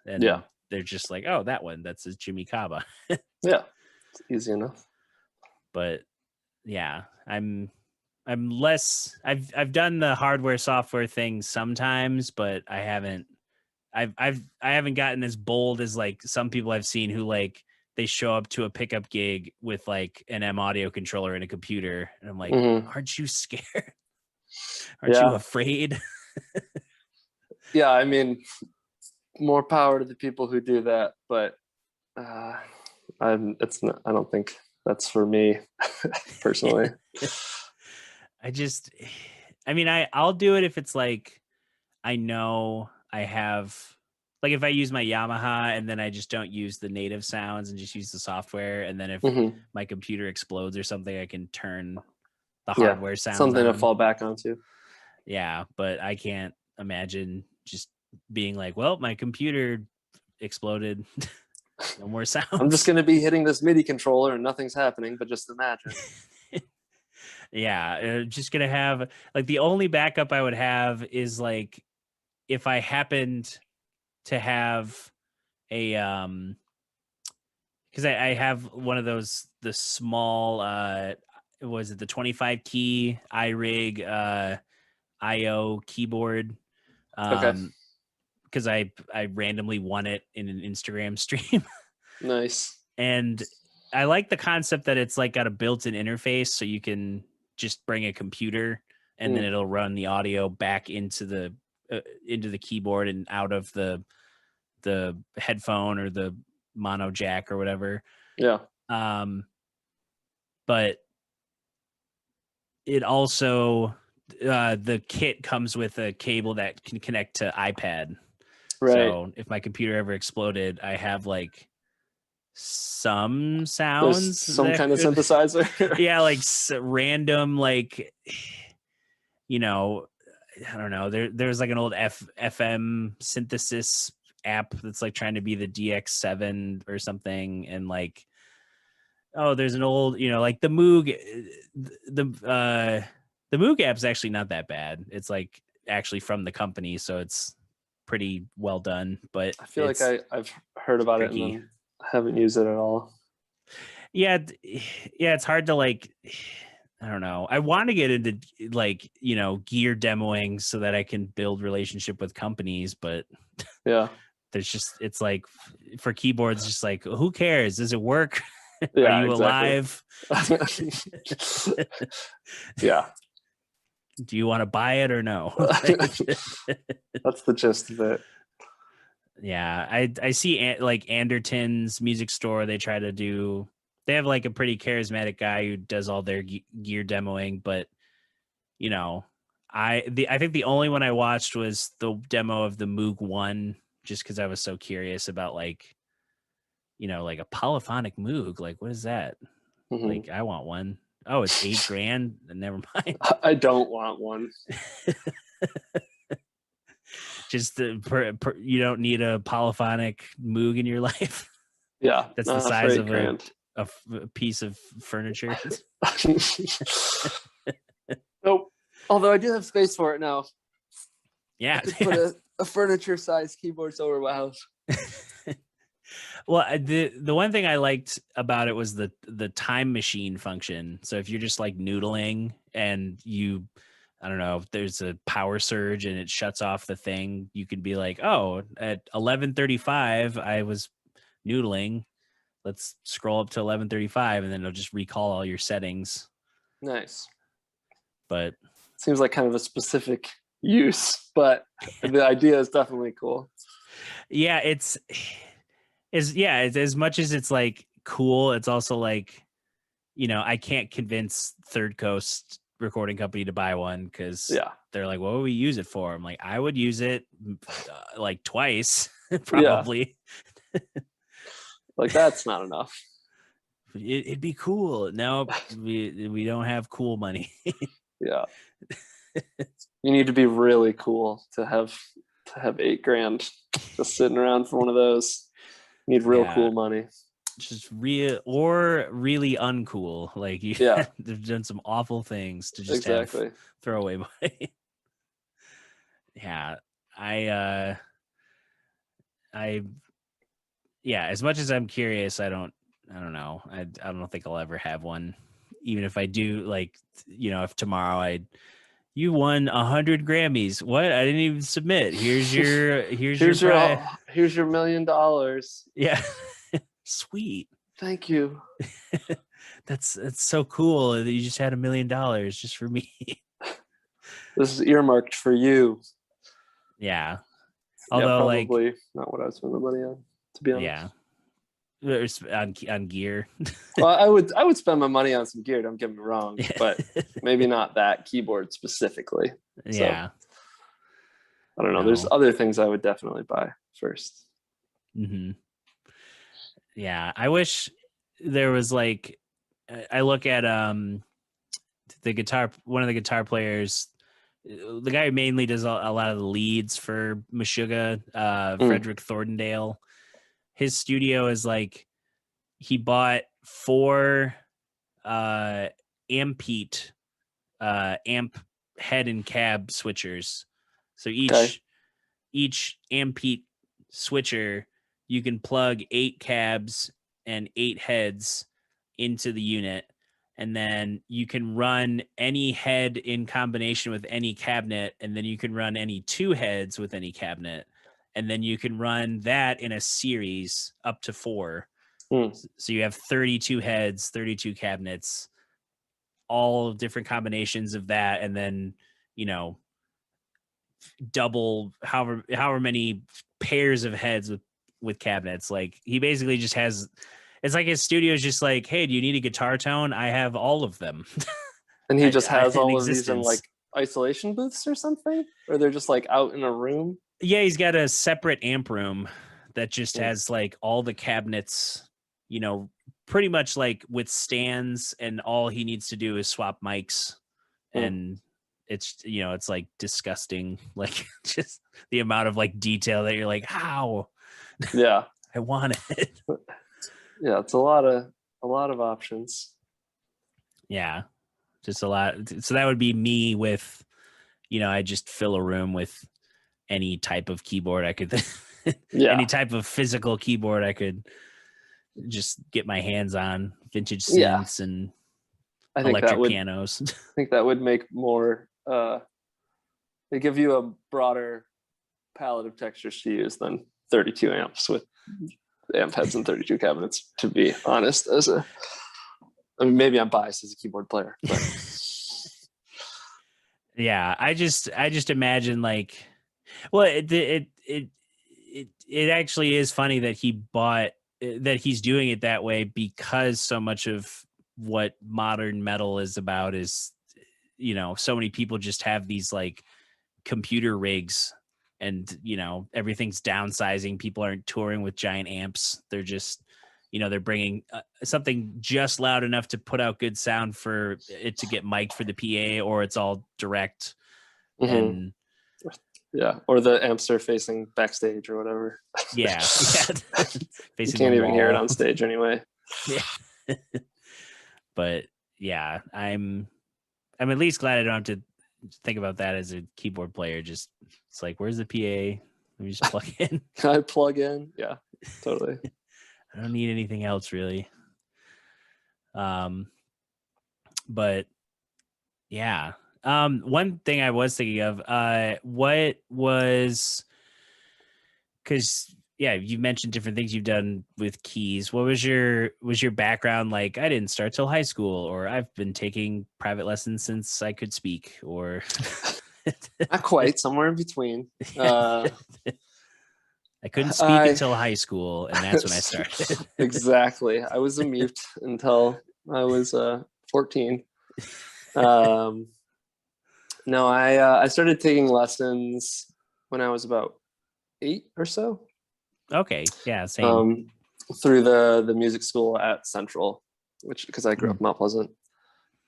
And they're just like, oh, that one, that's a Jimmy Cobb. Yeah. It's easy enough. But yeah, I'm less, I've done the hardware software thing sometimes, but I haven't gotten as bold as like some people I've seen who like, they show up to a pickup gig with like an M audio controller and a computer. And I'm like, aren't you scared? Aren't you afraid? Yeah. I mean, more power to the people who do that, but I don't think that's for me personally. I'll do it if it's like, I know I have, like if I use my Yamaha and then I just don't use the native sounds and just use the software. And then if my computer explodes or something, I can turn the hardware sounds something on. to fall back onto. Yeah. But I can't imagine just being like, well, my computer exploded. No more sounds. I'm just going to be hitting this MIDI controller and nothing's happening, but just imagine. Yeah, just gonna have like the only backup I would have is like if I happened to have a because I have one of those the small was it the 25 key iRig IO keyboard Okay, because I randomly won it in an Instagram stream. nice. And I like the concept that it's like got a built-in interface so you can just bring a computer and then it'll run the audio back into the keyboard and out of the headphone or the mono jack or whatever. Yeah. But it also the kit comes with a cable that can connect to iPad. Right. So if my computer ever exploded, I have like some There's sounds some that kind of could, synthesizer. yeah, like random, like, you know, I don't know. There's like an old FM synthesis app that's like trying to be the DX7 or something, and like, oh, there's an old, like the Moog, the Moog app's actually not that bad. It's like actually from the company, so it's pretty well done. But I feel like I've heard about it and then haven't used it at all. Yeah, it's hard to like. I don't know. I want to get into like gear demoing so that I can build relationship with companies, but yeah, it's like for keyboards, just like who cares? Does it work? Yeah, Are you alive? Yeah. Do you want to buy it or no? That's the gist of it. Yeah, I see like Anderton's music store. They have like a pretty charismatic guy who does all their gear demoing, but I think the only one I watched was the demo of the Moog 1, just because I was so curious about like like a polyphonic Moog. Like, what is that? Mm-hmm. Like, I want one. Oh, it's $8,000. Never mind. I don't want one. Just you don't need a polyphonic Moog in your life. Yeah, that's the size of a piece of furniture. Nope. Although I do have space for it now. Yeah, I could put a furniture-sized keyboard over my house. Well, the one thing I liked about it was the time machine function. So if you're just like noodling and I don't know, if there's a power surge and it shuts off the thing, you could be like, oh, at 11:35 I was noodling. Let's scroll up to 11:35 and then it'll just recall all your settings. Nice. But seems like kind of a specific use, but the idea is definitely cool. Yeah, it's as much as it's like cool, it's also like, I can't convince Third Coast Recording Company to buy one because they're like, what would we use it for? I'm like, I would use it like twice, probably. Yeah. Like, that's not enough. It'd be cool. No, we don't have cool money. Yeah. You need to be really cool to have $8,000 just sitting around for one of those. You need real cool money. Just real or really uncool. Like they've done some awful things to just have throwaway money. Yeah. As much as I'm curious, I don't know. I don't think I'll ever have one. Even if I do, like, if tomorrow you won 100 Grammys. What? I didn't even submit. Here's your $1 million. Yeah. Sweet. Thank you. That's so cool that you just had $1 million just for me. This is earmarked for you. Yeah. Although, probably not what I was spending the money on, to be honest. Yeah. On gear. Well, I would spend my money on some gear, don't get me wrong, but maybe not that keyboard specifically. Yeah. So, I don't know. There's other things I would definitely buy first. Mm-hmm. Yeah. I wish there was like, I look at one of the guitar players, the guy who mainly does a lot of the leads for Meshuggah, Frederick Thordendale. His studio is like, he bought 4 Ampete amp head and cab switchers. So Okay. each Ampete switcher, you can plug 8 cabs and 8 heads into the unit, and then you can run any head in combination with any cabinet, and then you can run any 2 heads with any cabinet, and then you can run that in a series up to 4. So you have 32 heads, 32 cabinets, all different combinations of that, and then, you know, double however many pairs of heads with cabinets. Like, he basically just has, it's like his studio is just like, hey, do you need a guitar tone? I have all of them. And he just has in all of existence. these in like isolation booths or something, or they're just like out in a room. Yeah, he's got a separate amp room that just has like all the cabinets, you know, pretty much like with stands, and all he needs to do is swap mics. And it's, you know, it's like disgusting, like just the amount of like detail that you're like, how? Yeah. I want it. Yeah, it's a lot of options. Yeah, just a lot. So that would be me with, you know, I just fill a room with any type of keyboard I could any type of physical keyboard I could just get my hands on, vintage synths and electric pianos. I think that would make more they give you a broader palette of textures to use than 32 amps with amp heads and 32 cabinets, to be honest. I mean, maybe I'm biased as a keyboard player, but yeah, I just imagine like, well, it actually is funny that he's doing it that way, because so much of what modern metal is about is, you know, so many people just have these like computer rigs, and, you know, everything's downsizing. People aren't touring with giant amps. They're just, you know, they're bringing something just loud enough to put out good sound for it to get mic'd for the PA, or it's all direct. And yeah, or the amps are facing backstage or whatever. Yeah. You can't even hear it on stage anyway. Yeah. But yeah, I'm at least glad I don't have to think about that as a keyboard player. Just, it's like, where's the PA? Let me just plug in. I plug in. Yeah, totally. I don't need anything else really. But yeah. One thing I was thinking of, what was, because yeah, you mentioned different things you've done with keys. What was your background like? I didn't start till high school, or I've been taking private lessons since I could speak, or not quite, somewhere in between. I couldn't speak until high school, and that's when I started. Exactly. I was a mute until I was 14. No, I started taking lessons when I was about 8 or so. Okay, yeah, same. Through the music school at Central, which, because I grew up in Mount Pleasant.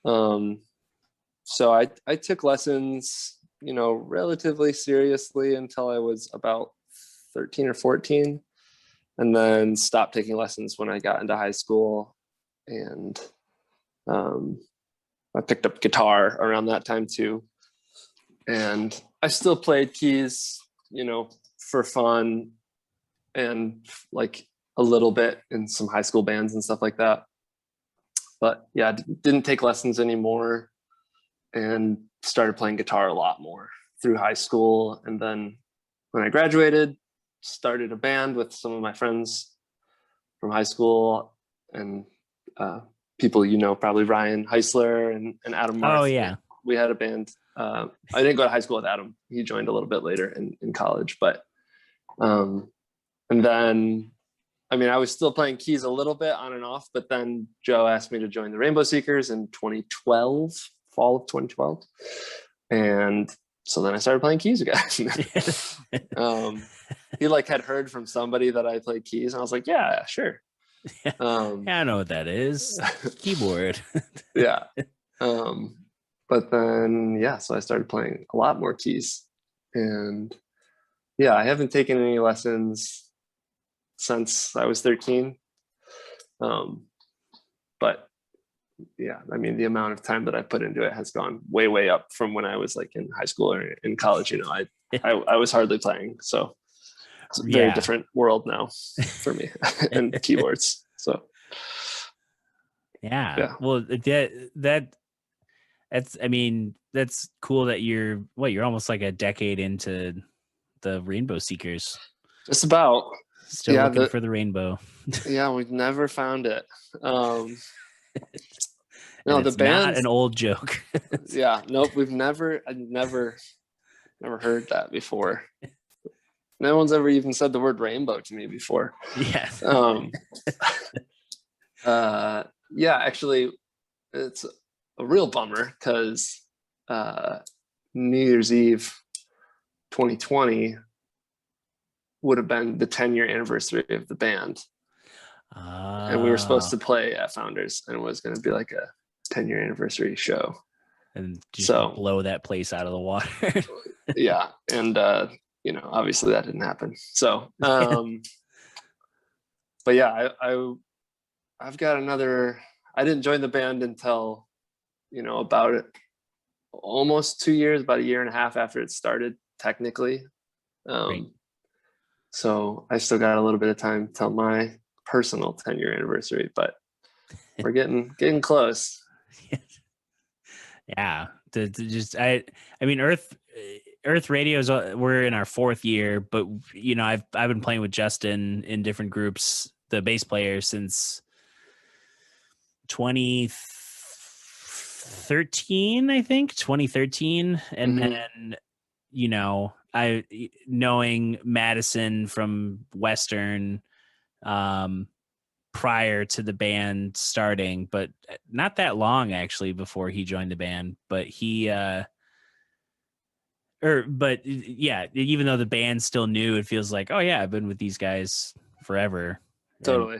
So I took lessons, you know, relatively seriously until I was about 13 or 14, and then stopped taking lessons when I got into high school. And I picked up guitar around that time too. And I still played keys, you know, for fun, and like a little bit in some high school bands and stuff like that. But yeah, didn't take lessons anymore, and started playing guitar a lot more through high school. And then when I graduated, started a band with some of my friends from high school, and people, you know, probably Ryan Heisler and Adam Marth. Oh yeah. We had a band. I didn't go to high school with Adam. He joined a little bit later in college, but and then, I mean, I was still playing keys a little bit on and off, but then Joe asked me to join the Rainbow Seekers in 2012, fall of 2012. And so then I started playing keys again. He like had heard from somebody that I played keys, and I was like, yeah, sure. Yeah, I know what that is. Keyboard. Yeah. But then, yeah, so I started playing a lot more keys. And yeah, I haven't taken any lessons since I was 13. But I mean, the amount of time that I put into it has gone way, way up from when I was like in high school or in college. I was hardly playing, so it's a very different world now for me and keyboards. So yeah. Well, that's, I mean, that's cool that you're almost like a decade into the Rainbow Seekers. Just about. Still looking for the rainbow. Yeah, we've never found it. No, the band, not an old joke. Yeah, nope. I've never heard that before. No one's ever even said the word rainbow to me before. Yeah. Yeah, actually, it's a real bummer because New Year's Eve 2020 would have been the 10-year anniversary of the band. And we were supposed to play at Founders, and it was going to be like a 10-year anniversary show. And just blow that place out of the water. Yeah. And, obviously that didn't happen. So, but yeah, I've got I didn't join the band until, about almost 2 years, about a year and a half after it started, technically. Right. So I still got a little bit of time till my personal 10-year anniversary, but we're getting close. Yeah. I mean, Earth Radios, we're in our 4th year, but I've been playing with Justin in different groups, the bass player, since 2013, I think 2013. And then, I knowing Madison from Western, prior to the band starting, but not that long actually before he joined the band, but even though the band's still new, it feels like, oh yeah, I've been with these guys forever. Totally.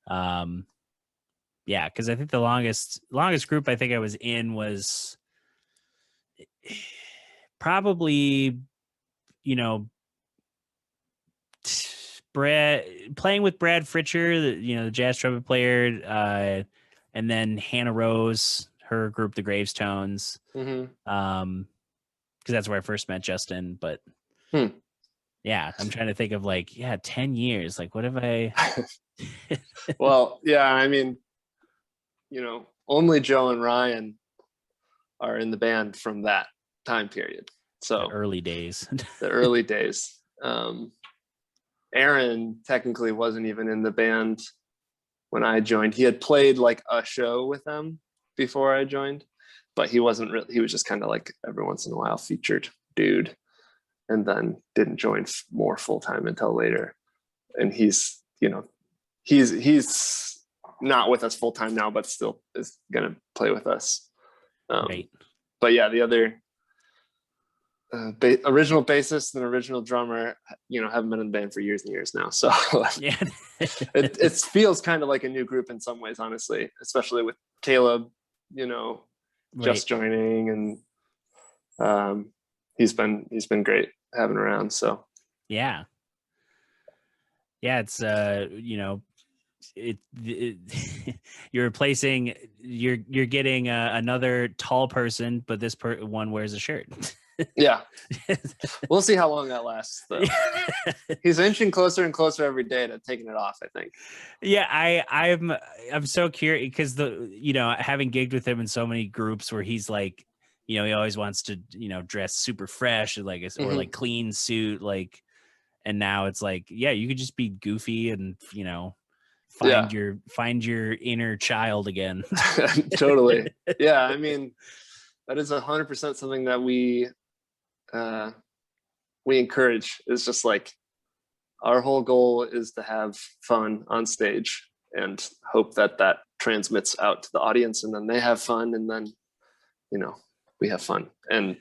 And, yeah, because I think the longest group I think I was in was probably, playing with Brad Fritcher, the jazz trumpet player, and then Hannah Rose, her group, the Gravestones, because that's where I first met Justin. But yeah, I'm trying to think of 10 years. Like, what have I? Well, yeah, I mean, only Joe and Ryan are in the band from that time period. So the early days. Aaron technically wasn't even in the band when I joined. He had played like a show with them before I joined, but he wasn't really, he was just kind of like every once in a while featured dude, and then didn't join more full-time until later. And he's not with us full-time now, but still is going to play with us. Right. But yeah, the other original bassist and original drummer, haven't been in the band for years and years now. So yeah, it feels kind of like a new group in some ways, honestly, especially with Caleb, just joining, and he's been great having around. So yeah, it's you're replacing, you're getting another tall person, but this one wears a shirt. Yeah, we'll see how long that lasts though. He's inching closer and closer every day to taking it off, I think. Yeah, I'm so curious because having gigged with him in so many groups where he's like, he always wants to dress super fresh or like clean suit, and now it's like, yeah, you could just be goofy and find your inner child again. Totally. Yeah, I mean, that is 100% something that we encourage. Is just like, our whole goal is to have fun on stage and hope that transmits out to the audience, and then they have fun, and then we have fun. And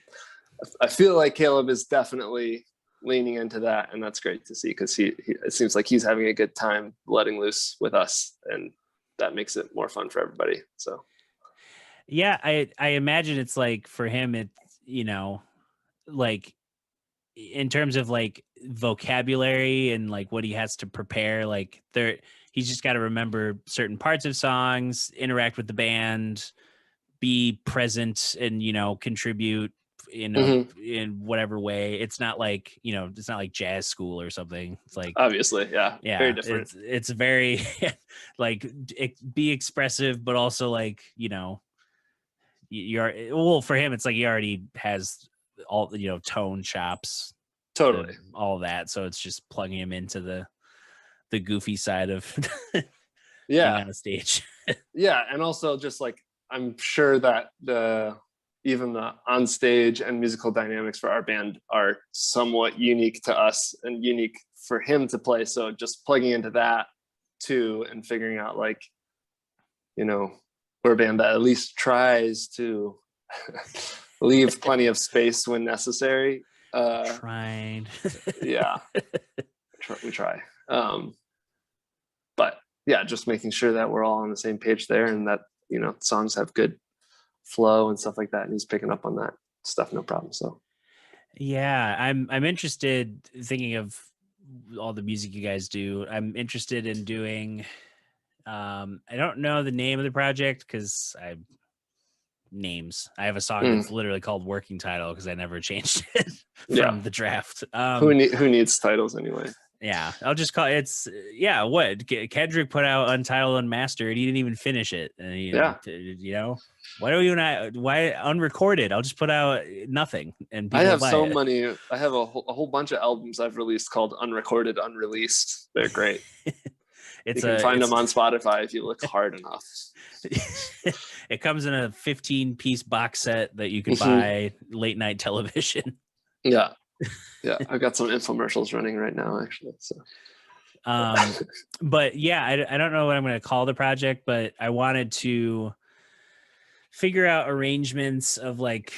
I feel like Caleb is definitely leaning into that, and that's great to see, because it seems like he's having a good time letting loose with us, and that makes it more fun for everybody. So yeah, I imagine it's like for him, it's like in terms of like vocabulary and like what he has to prepare. Like he's just got to remember certain parts of songs, interact with the band, be present, and contribute in whatever way. It's not like it's not like jazz school or something. It's like, obviously, very different. It's very like be expressive, but also like well, for him it's like he already has all tone chops, Totally, all that, so it's just plugging him into the goofy side of being on a stage. And also just like, I'm sure that even the on stage and musical dynamics for our band are somewhat unique to us and unique for him to play. So just plugging into that too and figuring out like, we're a band that at least tries to leave plenty of space when necessary. Trying. We try. But yeah, just making sure that we're all on the same page there and that, songs have good flow and stuff like that, and he's picking up on that stuff no problem. So I'm interested, thinking of all the music you guys do, I'm interested in doing I don't know the name of the project because I have a song that's literally called Working Title because I never changed it from the draft. Who needs titles anyway? Yeah, I'll just call it. What Kendrick put out Untitled Unmastered, he didn't even finish it. Why unrecorded? I'll just put out nothing. And I have so many. I have a whole bunch of albums I've released called Unrecorded, Unreleased. They're great. You can find them on Spotify if you look hard enough. It comes in a 15-piece box set that you can buy late night television. Yeah. I've got some infomercials running right now, actually. So, but yeah, I don't know what I'm going to call the project, but I wanted to figure out arrangements of like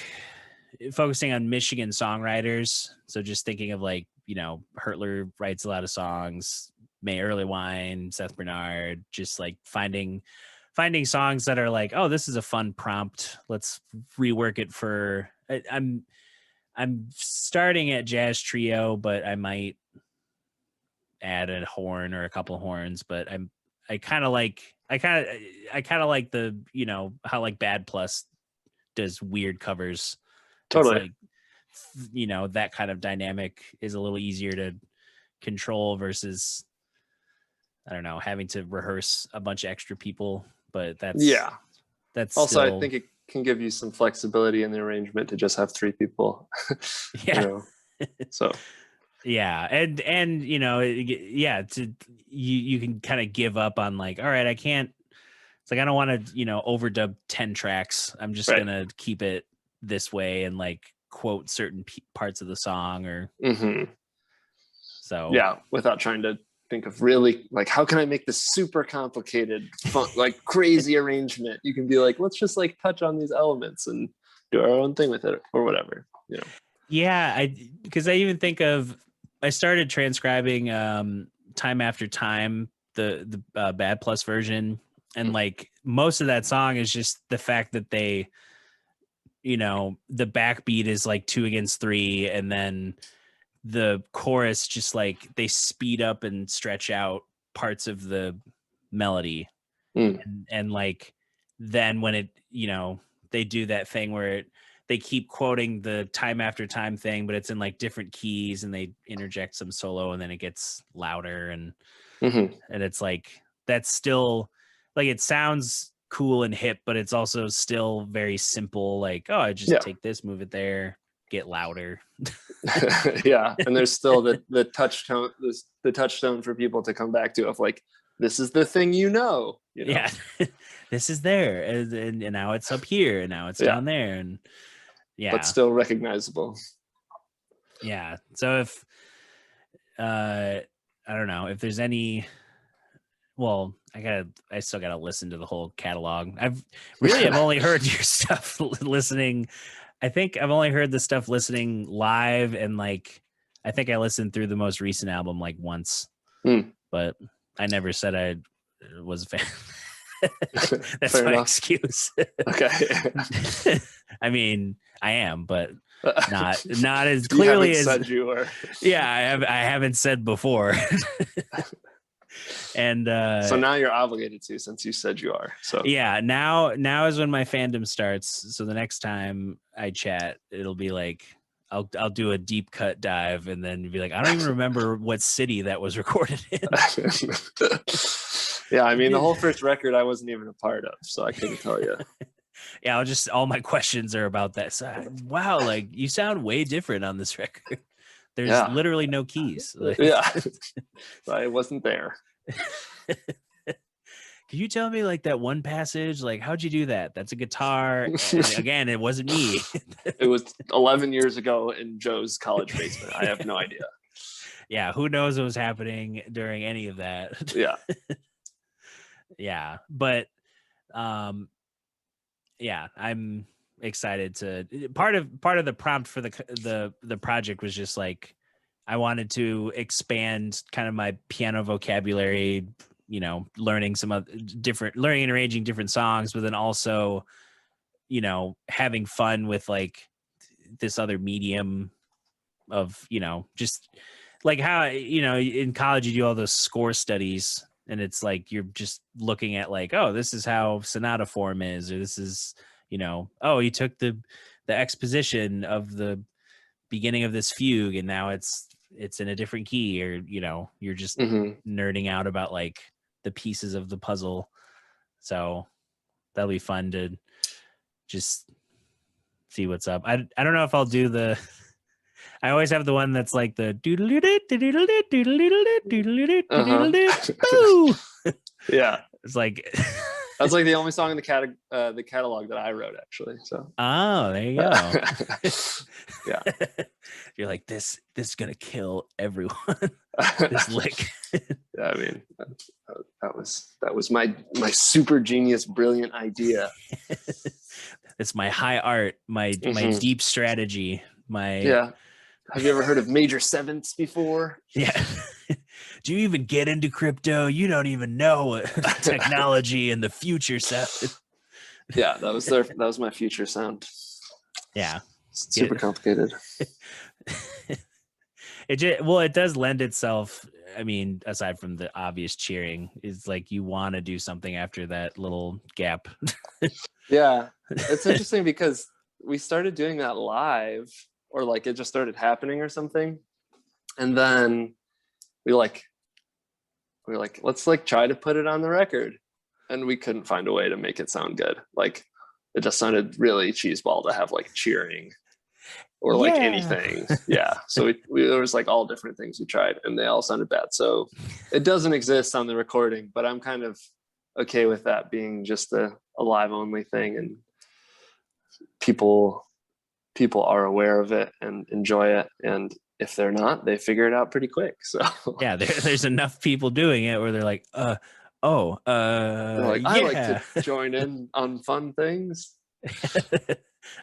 focusing on Michigan songwriters. So just thinking of like, Hertler writes a lot of songs, May Early Wine, Seth Bernard, just like finding songs that are like, oh, this is a fun prompt. Let's rework it for, I'm starting at jazz trio, but I might add a horn or a couple of horns, but I kind of like the, how like Bad Plus does weird covers. Totally. It's like, that kind of dynamic is a little easier to control versus, I don't know, having to rehearse a bunch of extra people, but that's also, still... I think it can give you some flexibility in the arrangement to just have 3 people. So and you can kind of give up on like, all right, I can't, it's like I don't want to overdub 10 tracks. I'm just gonna keep it this way and like quote certain parts of the song or so without trying to think of really like, how can I make this super complicated fun, like crazy arrangement? You can be like, let's just like touch on these elements and do our own thing with it or whatever. Because I even think of, I started transcribing Time After Time, the Bad Plus version, and like most of that song is just the fact that they, the backbeat is like 2 against 3, and then the chorus just like they speed up and stretch out parts of the melody, and like then when it they do that thing where they keep quoting the Time After Time thing, but it's in like different keys, and they interject some solo, and then it gets louder, and it's like that's still like, it sounds cool and hip, but it's also still very simple. Like, oh, I just take this, move it there, get louder. And there's still the touchstone, the touchstone for people to come back to of like, this is the thing, this is there, and now it's up here, and now it's down there, and but still recognizable. So if I don't know if there's any, well, I still gotta listen to the whole catalog. I've only heard your stuff listening. I think I've only heard the stuff listening live, and like I think I listened through the most recent album like once, but I never said I was a fan. That's Fair my enough. excuse. Okay. I mean, I am, but not as You clearly haven't as said you were. yeah, I haven't said before. And So now you're obligated to, since you said you are. So yeah, now is when my fandom starts. So the next time I chat, it'll be like I'll do a deep cut dive and then be like, I don't even remember what city that was recorded in. Yeah, I mean, the whole first record I wasn't even a part of, so I couldn't tell you. Yeah, all my questions are about that. So, wow, like you sound way different on this record. There's literally no keys. Like, yeah, I wasn't there. Can you tell me like that one passage? Like, how'd you do that? That's a guitar. And again, it wasn't me. It was 11 years ago in Joe's college basement. I have no idea. Yeah, who knows what was happening during any of that? Yeah. Yeah, but yeah, I'm excited to part of the prompt for the project was just like I wanted to expand kind of my piano vocabulary, you know, learning some other learning and arranging different songs, but then also, you know, having fun with like this other medium of, you know, just like how, you know, in college you do all those score studies and it's like you're just looking at like, oh, this is how sonata form is, or this is, you know, oh, you took the exposition of the beginning of this fugue and now it's in a different key, or, you know, you're just nerding out about like the pieces of the puzzle. So that'll be fun to just see what's up. I don't know if I'll do the I always have the one that's like the Yeah, it's like that's like the only song in the catalog that I wrote, actually. So oh, there you go. Yeah. You're like, this is gonna kill everyone. This lick. Yeah, I mean, that was my super genius, brilliant idea. It's my high art, my deep strategy, my yeah. Have you ever heard of major sevenths before? Yeah. Do you even get into crypto? You don't even know what technology and the future sound. Yeah, that was my future sound. Yeah. Super complicated. It does lend itself. I mean, aside from the obvious cheering, is like you want to do something after that little gap. Yeah. It's interesting because we started doing that live, or like it just started happening or something. And then we were like, let's like try to put it on the record. And we couldn't find a way to make it sound good. Like it just sounded really cheeseball to have like cheering or like anything. Yeah. So there was like all different things we tried and they all sounded bad. So it doesn't exist on the recording, but I'm kind of okay with that being just a live only thing, and people are aware of it and enjoy it. And if they're not, they figure it out pretty quick. So yeah, there's enough people doing it where they're like, they're like, I like to join in on fun things.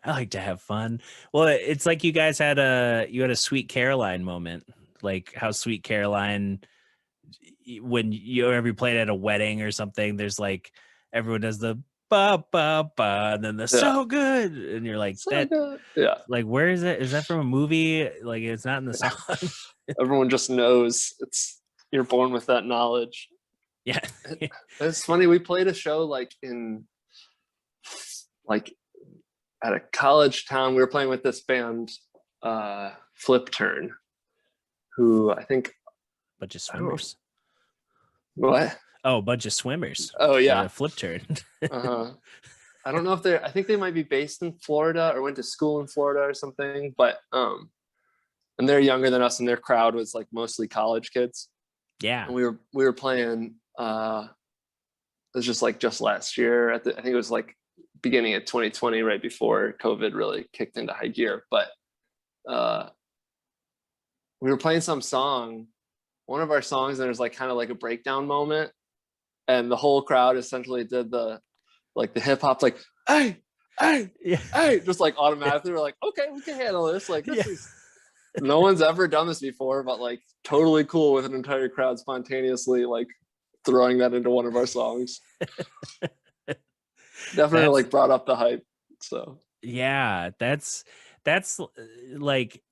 I like to have fun. Well, it's like you guys had a Sweet Caroline moment, like how Sweet Caroline, when you ever played at a wedding or something, there's like everyone does the ba ba ba, and then the so good, and you're like, so that good. Yeah, like where is it? Is that from a movie? Like it's not in the song. Everyone just knows you're born with that knowledge. Yeah. It's funny, we played a show like at a college town. We were playing with this band, Flip Turn, who I think bunch of swimmers. What? Oh, bunch of swimmers. Oh yeah, Flip Turn. I don't know if I think they might be based in Florida or went to school in Florida or something, but and they're younger than us, and their crowd was like mostly college kids. Yeah. And we were playing it was just last year I think it was like beginning of 2020, right before COVID really kicked into high gear. But we were playing some song, one of our songs, and there's like kind of like a breakdown moment, and the whole crowd essentially did the hip hop, like hey, just like automatically. We're like, okay, we can handle this. Like this is no one's ever done this before, but like totally cool with an entire crowd spontaneously like throwing that into one of our songs. Definitely like brought up the hype. So Yeah, that's like,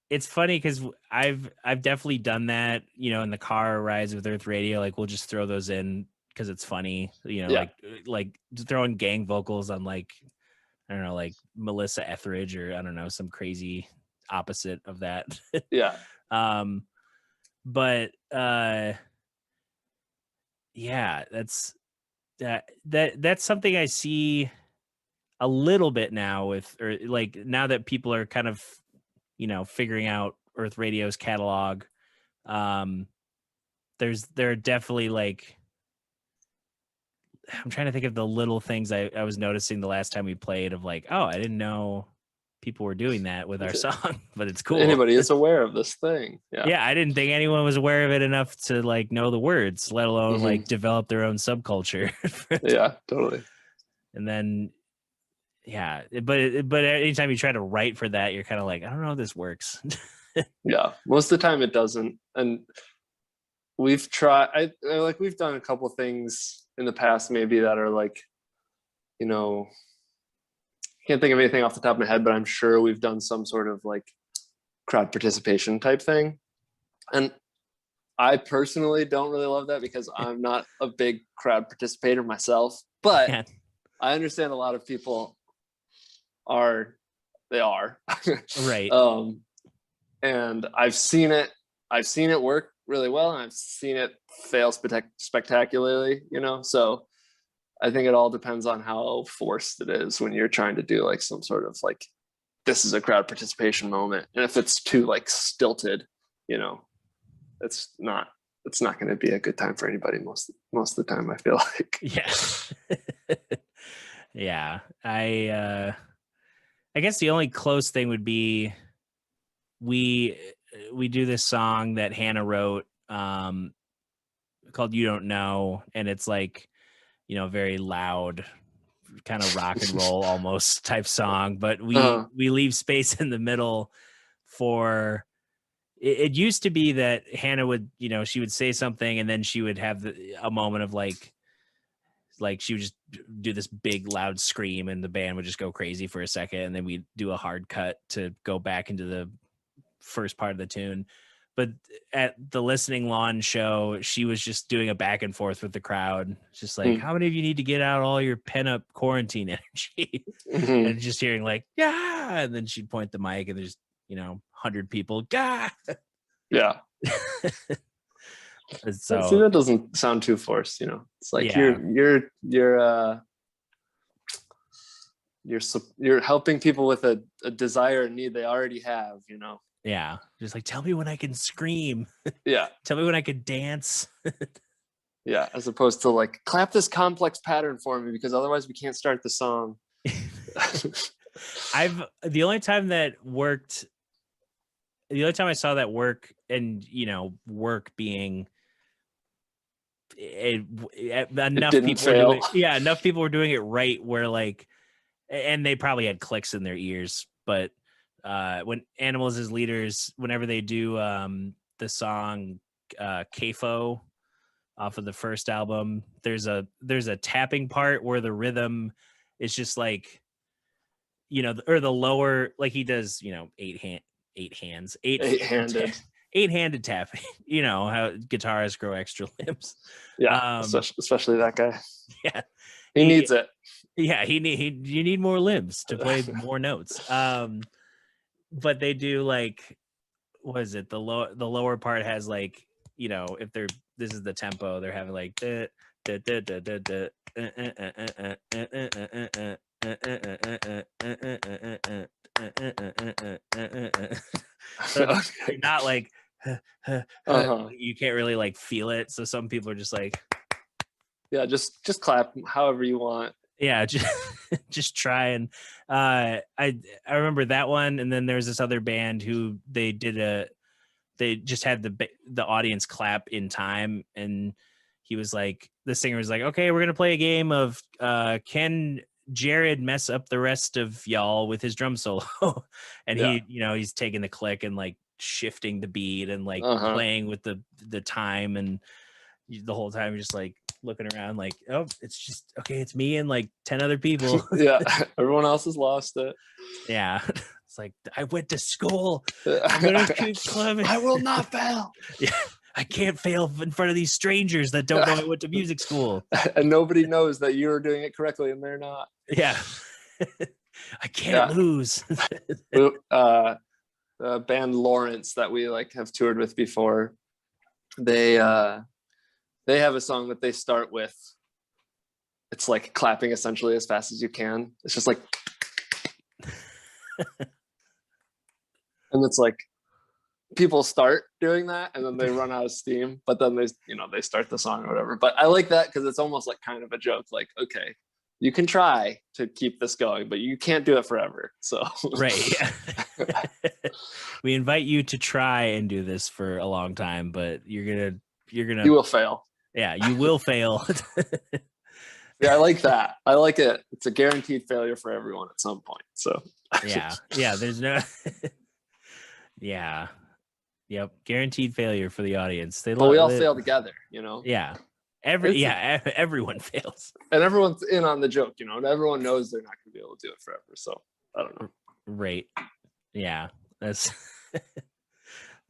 it's funny because I've definitely done that, in the car rides with Earth Radio. Like we'll just throw those in because it's funny, Yeah. like throwing gang vocals on like, I don't know, like Melissa Etheridge or I don't know, some crazy opposite of that. Yeah. um, but yeah, that's something I see a little bit now with, or like now that people are kind of, figuring out Earth Radio's catalog. Um, there are definitely like, I'm trying to think of the little things I was noticing the last time we played of like, oh, I didn't know people were doing that with our song, but it's cool. Anybody is aware of this thing. Yeah. Yeah, I didn't think anyone was aware of it enough to like know the words, let alone Mm-hmm. like develop their own subculture. Yeah, totally. And then, yeah, but anytime you try to write for that, you're kind of like, I don't know if this works. Yeah, most of the time it doesn't. And we've tried, like we've done a couple things in the past maybe that are like, can't think of anything off the top of my head, but I'm sure we've done some sort of like crowd participation type thing. And I personally don't really love that because I'm not a big crowd participator myself, but Yeah. I understand a lot of people are. Right. And I've seen it work really well, and I've seen it fail spectacularly, so I think it all depends on how forced it is when you're trying to do like some sort of like, this is a crowd participation moment. And if it's too like stilted, it's not going to be a good time for anybody most of the time, I feel like. Yeah. Yeah. I guess the only close thing would be we do this song that Hannah wrote called You Don't Know, and it's like, very loud, kind of rock and roll almost type song, but we leave space in the middle for it used to be that Hannah would, she would say something and then she would have a moment of like she would just do this big loud scream and the band would just go crazy for a second, and then we'd do a hard cut to go back into the first part of the tune. But at the Listening Lawn show, she was just doing a back and forth with the crowd, just like, how many of you need to get out all your pent up quarantine energy? Mm-hmm. And just hearing like, yeah, and then she'd point the mic and there's 100 people, gah. Yeah. So see, that doesn't sound too forced, it's like, yeah. you're helping people with a desire and need they already have, Yeah, just like, tell me when I can scream. Yeah. Tell me when I could dance. Yeah, as opposed to like, clap this complex pattern for me because otherwise we can't start the song. The only time I saw that work, and work being enough people fail. were doing, yeah, enough people were doing it right, where like, and they probably had clicks in their ears, but when Animals as Leaders, whenever they do the song CAFO off of the first album, there's a tapping part where the rhythm is just like, or the lower, like he does, eight-handed tapping. How guitarists grow extra limbs. Yeah, especially that guy. Yeah, he needs it. Yeah, you need more limbs to play more notes. But they do like, what is it? The lower part has like, if this is the tempo, they're having like so not like you can't really like feel it. So some people are just like, yeah, just clap however you want. Yeah, just try. And I remember that one, and then there's this other band who they just had the audience clap in time, and the singer was like, okay, we're gonna play a game of can Jared mess up the rest of y'all with his drum solo? And he's taking the click and like shifting the beat and like playing with the time, and the whole time you're just like, looking around like, oh, it's just okay. It's me and like 10 other people. Yeah, everyone else has lost it. Yeah, it's like I went to school. I'm gonna keep climbing. I will not fail. Yeah, I can't fail in front of these strangers that don't know I went to music school. And nobody knows that you're doing it correctly, and they're not. Yeah, I can't lose. Band Lawrence that we like have toured with before, they have a song that they start with. It's like clapping essentially as fast as you can. It's just like, and it's like people start doing that and then they run out of steam, but then they start the song or whatever. But I like that because it's almost like kind of a joke. Like, okay, you can try to keep this going, but you can't do it forever. So right. Yeah. We invite you to try and do this for a long time, but you will fail. Yeah, you will fail. Yeah, I like that. I like it. It's a guaranteed failure for everyone at some point. So yeah, there's no yeah. Yep, guaranteed failure for the audience. But we all fail together, Yeah. Everyone fails. And everyone's in on the joke, and everyone knows they're not going to be able to do it forever. So, I don't know. Right. Yeah. That's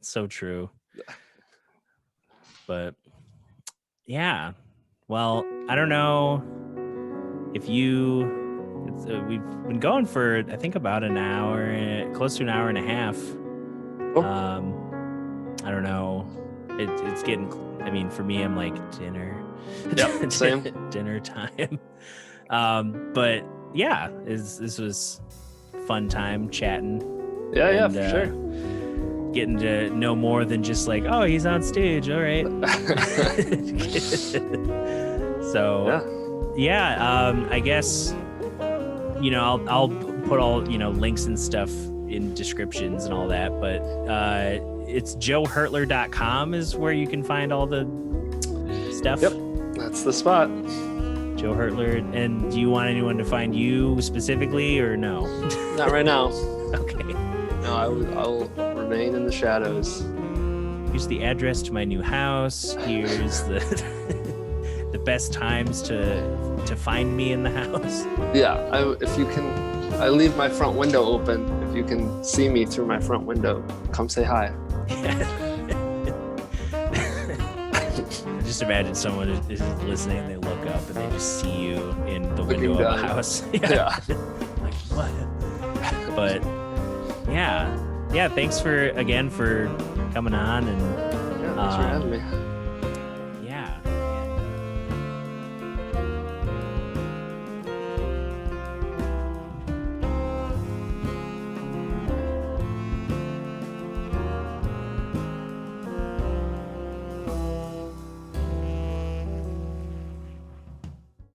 so true. But yeah. Well, I don't know if we've been going for, I think, about an hour, close to an hour and a half. Oh. I don't know. It's getting, for me, I'm like dinner. Yep, same. Dinner time. But yeah, this was fun time chatting. Yeah, for sure. Getting to know more than just like, oh, he's on stage. All right. So yeah, I guess, I'll put all, links and stuff in descriptions and all that, but it's joehertler.com is where you can find all the stuff. Yep, that's the spot. Joe Hertler. And do you want anyone to find you specifically or no? Not right now. Okay. No, I'll remain in the shadows. Here's the address to my new house. Here's the the best times to find me in the house. Yeah, I leave my front window open. If you can see me through my front window, come say hi. Just imagine someone is listening and they look up and they just see you in the window of a house. Yeah. Like, what? But yeah. Thanks for coming on and thanks for having me.